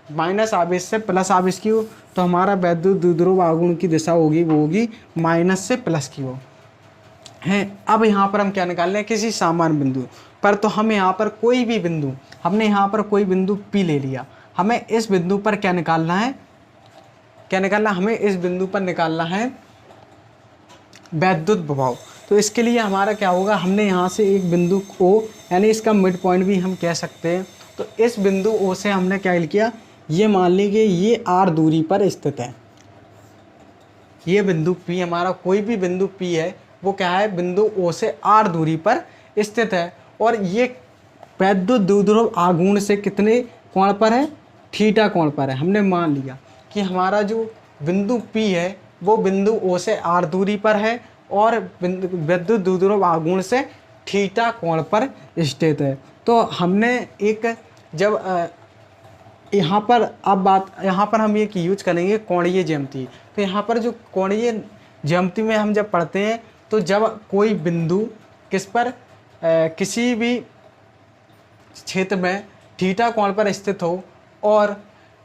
माइनस आवेश से प्लस आवेश की ओर, तो हमारा वैद्युत द्विध्रुव आघूर्ण की दिशा होगी वो होगी माइनस से प्लस की ओर है। अब यहाँ पर हम क्या निकाल रहे हैं, किसी सामान्य बिंदु पर, तो हम यहाँ पर कोई भी बिंदु, हमने यहाँ पर कोई बिंदु P ले लिया, हमें इस बिंदु पर क्या निकालना है, हमें इस बिंदु पर निकालना है वैद्युत विभव। तो इसके लिए हमारा क्या होगा, हमने यहाँ से एक बिंदु O, यानी इसका मिड पॉइंट भी हम कह सकते हैं, तो इस बिंदु O से हमने क्या किया, ये मान लीजिए ये r दूरी पर स्थित है। ये बिंदु P, हमारा कोई भी बिंदु P है वो क्या है, बिंदु O से r दूरी पर स्थित है, और ये वैद्युत द्विध्रुव आघूर्ण से कितने कोण पर है, थीटा कोण पर है। हमने मान लिया कि हमारा जो बिंदु P है वो बिंदु O से r दूरी पर है और वैद्युत द्विध्रुव आघूर्ण से थीटा कोण पर स्थित है। तो हमने एक जब यहाँ पर यहाँ पर हम एक यूज करेंगे कोणीय ज्यामिति। तो यहाँ पर जो कोणीय ज्यामिति में हम जब पढ़ते हैं, तो जब कोई बिंदु किस पर किसी भी क्षेत्र में थीटा कोण पर स्थित हो और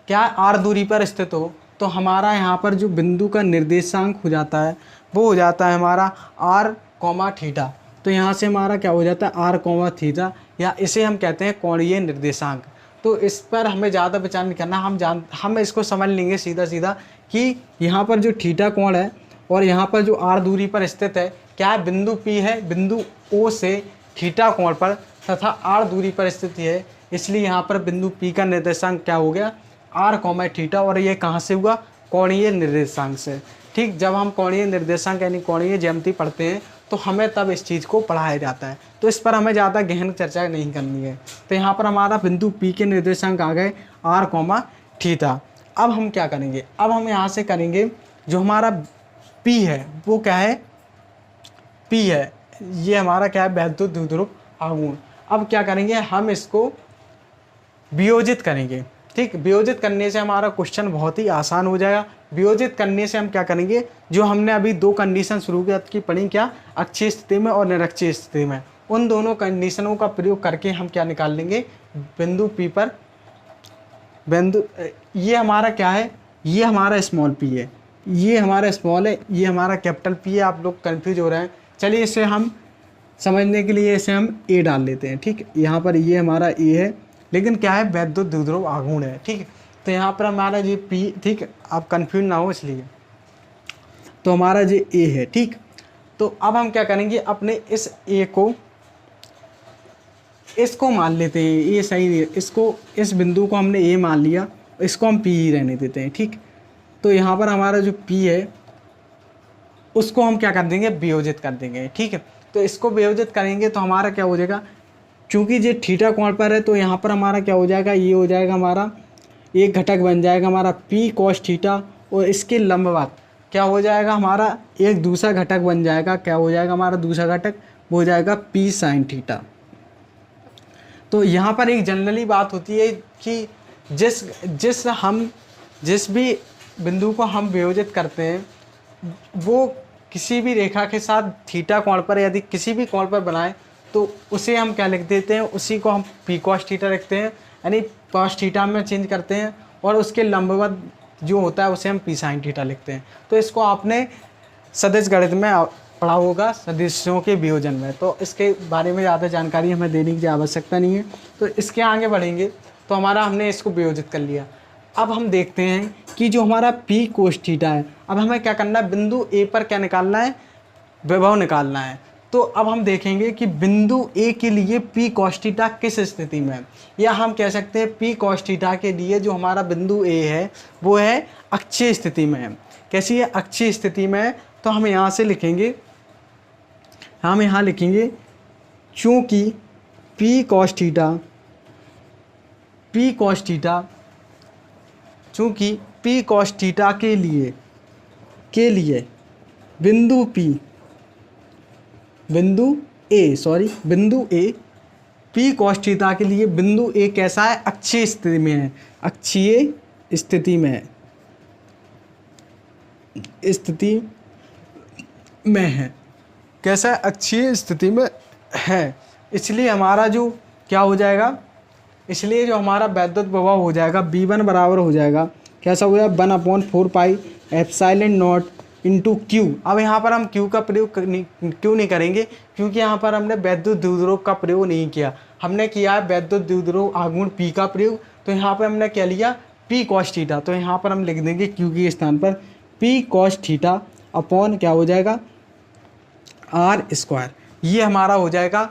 क्या r दूरी पर स्थित हो, तो हमारा यहाँ पर जो बिंदु का निर्देशांक हो जाता है वो हो जाता है हमारा r, थीटा। तो यहाँ से हमारा क्या हो जाता है r, थीटा, या इसे हम कहते हैं कोणीय निर्देशांक। तो इस पर हमें ज़्यादा विचार नहीं करना, हम इसको समझ लेंगे सीधा कि यहाँ पर जो थीटा कोण है और यहाँ पर जो r दूरी पर स्थित है, क्या है, बिंदु P है, बिंदु O से थीटा कोण पर तथा r दूरी पर स्थित है, इसलिए यहाँ पर बिंदु P का निर्देशांक क्या हो गया, r, थीटा, और ये कहाँ से हुआ, कोणीय निर्देशांक से। ठीक, जब हम कोणीय निर्देशांक यानी कोणीय ज्यामिति पढ़ते हैं तो हमें तब इस चीज़ को पढ़ाया जाता है, तो इस पर हमें ज़्यादा गहन चर्चा नहीं करनी है। तो यहाँ पर हमारा बिंदु P के निर्देशांक आ गए r, थीटा। अब हम क्या करेंगे, अब हम यहाँ से करेंगे जो हमारा P है वो क्या है, P है, ये हमारा क्या है, वैद्युत द्विध्रुव आघूर्ण। अब क्या करेंगे, हम इसको वियोजित करेंगे। ठीक, वियोजित करने से हमारा क्वेश्चन बहुत ही आसान हो जाएगा। वियोजित करने से हम क्या करेंगे, जो हमने अभी दो कंडीशन शुरू की पढ़ी, क्या, अक्षीय स्थिति में और निरक्षीय स्थिति में, उन दोनों कंडीशनों का प्रयोग करके हम क्या निकाल लेंगे, बिंदु P पर ये हमारा क्या है, ये हमारा स्मॉल p है, ये हमारा स्मॉल है, ये हमारा कैपिटल P है। आप लोग कंफ्यूज हो रहे हैं, चलिए इसे हम समझने के लिए इसे हम A डाल लेते हैं। ठीक, यहाँ पर ये हमारा A है, लेकिन क्या है, वैद्युत द्विध्रुव आघूर्ण है। ठीक, तो यहाँ पर हमारा ये P, ठीक, आप कंफ्यूज ना हो इसलिए, तो हमारा ये A है। ठीक, तो अब हम क्या करेंगे, अपने इस A को, इसको मान लेते हैं, ये सही नहीं है, इसको, इस बिंदु को हमने A मान लिया, इसको हम P ही रहने देते हैं। ठीक, तो यहाँ पर हमारा जो P है उसको हम क्या कर देंगे, वियोजित कर देंगे। ठीक है, तो इसको वियोजित करेंगे तो हमारा क्या हो जाएगा, क्योंकि ये थीटा कोण पर है तो यहाँ पर हमारा क्या हो जाएगा, ये हो जाएगा हमारा एक घटक बन जाएगा हमारा P cos थीटा, और इसके लंबवत क्या हो जाएगा, हमारा एक दूसरा घटक बन जाएगा, क्या हो जाएगा हमारा दूसरा घटक, वो हो जाएगा P sin थीटा। तो यहाँ पर एक जनरली बात होती है कि जिस भी बिंदु को हम वियोजित करते हैं वो किसी भी रेखा के साथ थीटा कोण पर यदि किसी भी कोण पर बनाए तो उसे हम क्या लिख देते हैं, उसी को हम P cos थीटा लिखते हैं, यानी cos थीटा में चेंज करते हैं, और उसके लंबवत जो होता है उसे हम P sin थीटा लिखते हैं। तो इसको आपने सदिश गणित में पढ़ा होगा, सदिशों के वियोजन में, तो इसके बारे में ज़्यादा जानकारी हमें देने की आवश्यकता नहीं है। तो इसके आगे बढ़ेंगे तो हमारा हमने इसको वियोजित कर लिया। अब हम देखते हैं कि जो हमारा P cos थीटा है, अब हमें क्या करना है, बिंदु A पर क्या निकालना है, विभव निकालना है। तो अब हम देखेंगे कि बिंदु A के लिए P cos थीटा किस स्थिति में है, या हम कह सकते हैं P cos थीटा के लिए जो हमारा बिंदु A है वो है अक्षीय स्थिति में है। कैसी है, अक्षीय स्थिति में है। तो हम यहाँ से लिखेंगे, हम यहाँ लिखेंगे चूँकि P cos थीटा चूँकि P cos थीटा के लिए बिंदु A P cos थीटा के लिए बिंदु A कैसा है, अक्षीय स्थिति में है, अक्षीय स्थिति में है। कैसा है, अक्षीय स्थिति में है। इसलिए हमारा जो क्या हो जाएगा, इसलिए जो हमारा वैद्युत प्रभाव हो जाएगा V1 बराबर हो जाएगा, कैसा हो जाएगा, 1/4 pi epsilon naught into Q। अब यहाँ पर हम Q का प्रयोग क्यों नहीं करेंगे, क्योंकि यहाँ पर हमने वैद्युत द्विध्रुव का प्रयोग नहीं किया, हमने किया है वैद्युत द्विध्रुव आघूर्ण P का प्रयोग। तो यहाँ पर हमने क्या लिया, P cos थीटा। तो यहाँ पर हम लिख देंगे Q के स्थान पर P cos थीटा अपॉन क्या हो जाएगा, R²। ये हमारा हो जाएगा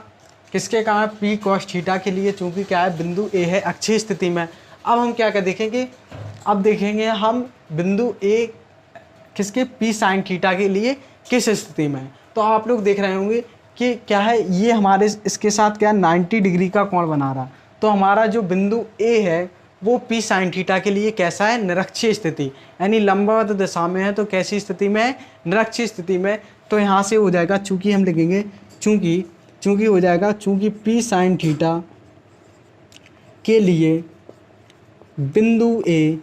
किसके कहाँ, P cos थीटा के लिए, चूँकि क्या है बिंदु A है अक्षीय स्थिति में। अब हम क्या देखेंगे, अब देखेंगे हम बिंदु A किसके, P sin थीटा के लिए किस स्थिति में है। तो आप लोग देख रहे होंगे कि क्या है, ये हमारे इसके साथ क्या 90 डिग्री का कोण बना रहा। तो हमारा जो बिंदु A है वो P sin थीटा के लिए कैसा है, निरक्षीय स्थिति, यानी लंबवत दिशा में है। तो कैसी स्थिति में है, निरक्षीय स्थिति में। तो यहाँ से हो जाएगा, चूँकि हम लिखेंगे चूँकि हो जाएगा, चूँकि P sin थीटा के लिए बिंदु A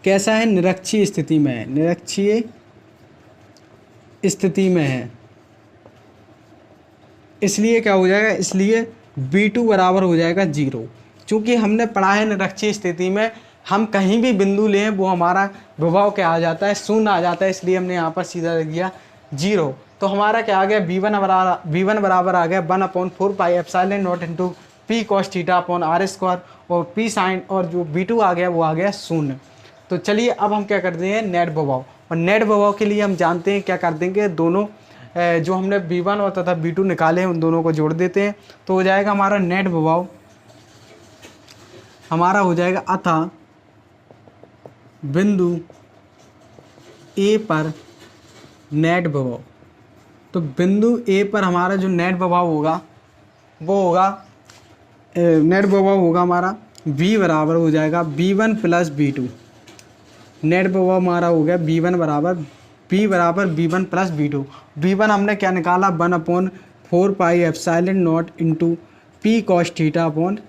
कैसा है, निरक्षीय स्थिति में है, निरक्षीय स्थिति में है। इसलिए क्या हो जाएगा, इसलिए V2 बराबर हो जाएगा 0। चूँकि हमने पढ़ा है निरक्षीय स्थिति में हम कहीं भी बिंदु लें वो हमारा विभव क्या आ जाता है, शून्य आ जाता है। इसलिए हमने यहाँ पर सीधा लिख दिया 0। तो हमारा क्या आ गया, V1 बराबर आ गया 1/4 pi epsilon naught into P cos theta upon R², और P sin और जो V2 आ गया वो आ गया 0। तो चलिए अब हम क्या करते हैं, नेट प्रभाव। और नेट प्रभाव के लिए हम जानते हैं क्या कर देंगे, दोनों जो हमने V1 और तथा V2 निकाले हैं उन दोनों को जोड़ देते हैं। तो हो जाएगा हमारा नेट प्रभाव, हमारा हो जाएगा अतः बिंदु A पर नेट प्रभाव। तो बिंदु A पर हमारा जो नेट प्रभाव होगा वो होगा, नेट प्रभाव होगा हमारा V बराबर हो जाएगा V1 प्लस V2। नेट प्रभाव हमारा हो गया V1 बराबर V1 प्लस V2। V1 हमने क्या निकाला, 1/4 pi epsilon naught into P cos theta upon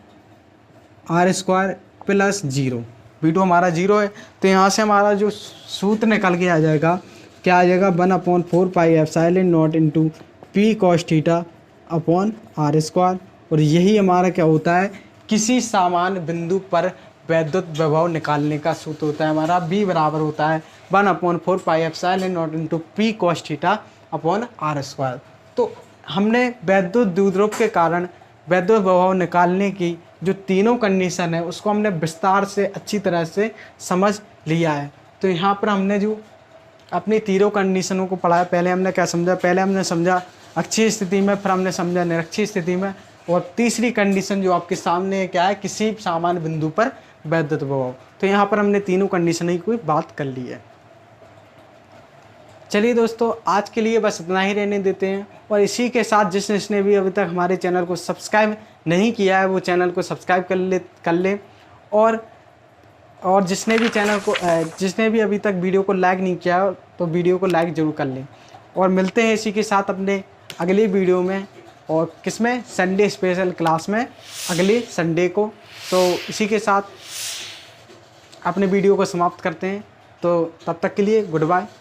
R² plus 0। V2 हमारा 0 है। तो यहाँ से हमारा जो सूत्र निकल के आ जाएगा, क्या आ जाएगा, 1/4 pi epsilon naught into P cos theta upon R²। और यही हमारा क्या होता है, किसी सामान्य बिंदु पर वैद्युत विभव निकालने का सूत्र होता है हमारा। V बराबर होता है 1/4 pi epsilon naught into P cos theta upon R²। तो हमने वैद्युत द्विध्रुव के कारण वैद्युत विभव निकालने की जो तीनों कंडीशन है उसको हमने विस्तार से अच्छी तरह से समझ लिया है। तो यहाँ पर हमने जो अपनी तीनों कंडीशनों को पढ़ा है, पहले हमने क्या समझा, पहले हमने समझा अक्षीय स्थिति में, फिर हमने समझा निरक्षीय स्थिति में, और तीसरी कंडीशन जो आपके सामने है क्या है, किसी सामान्य बिंदु पर वैद्युत विभव। तो यहाँ पर हमने तीनों कंडीशन की बात कर ली है। चलिए दोस्तों, आज के लिए बस इतना ही रहने देते हैं। और इसी के साथ जिसने भी अभी तक हमारे चैनल को सब्सक्राइब नहीं किया है वो चैनल को सब्सक्राइब कर ले और जिसने भी अभी तक वीडियो को लाइक नहीं किया तो वीडियो को लाइक ज़रूर कर लें। और मिलते हैं इसी के साथ अपने अगली वीडियो में, और किसमें, संडे स्पेशल क्लास में अगले संडे को। तो इसी के साथ अपने वीडियो को समाप्त करते हैं। तो तब तक के लिए गुड बाय।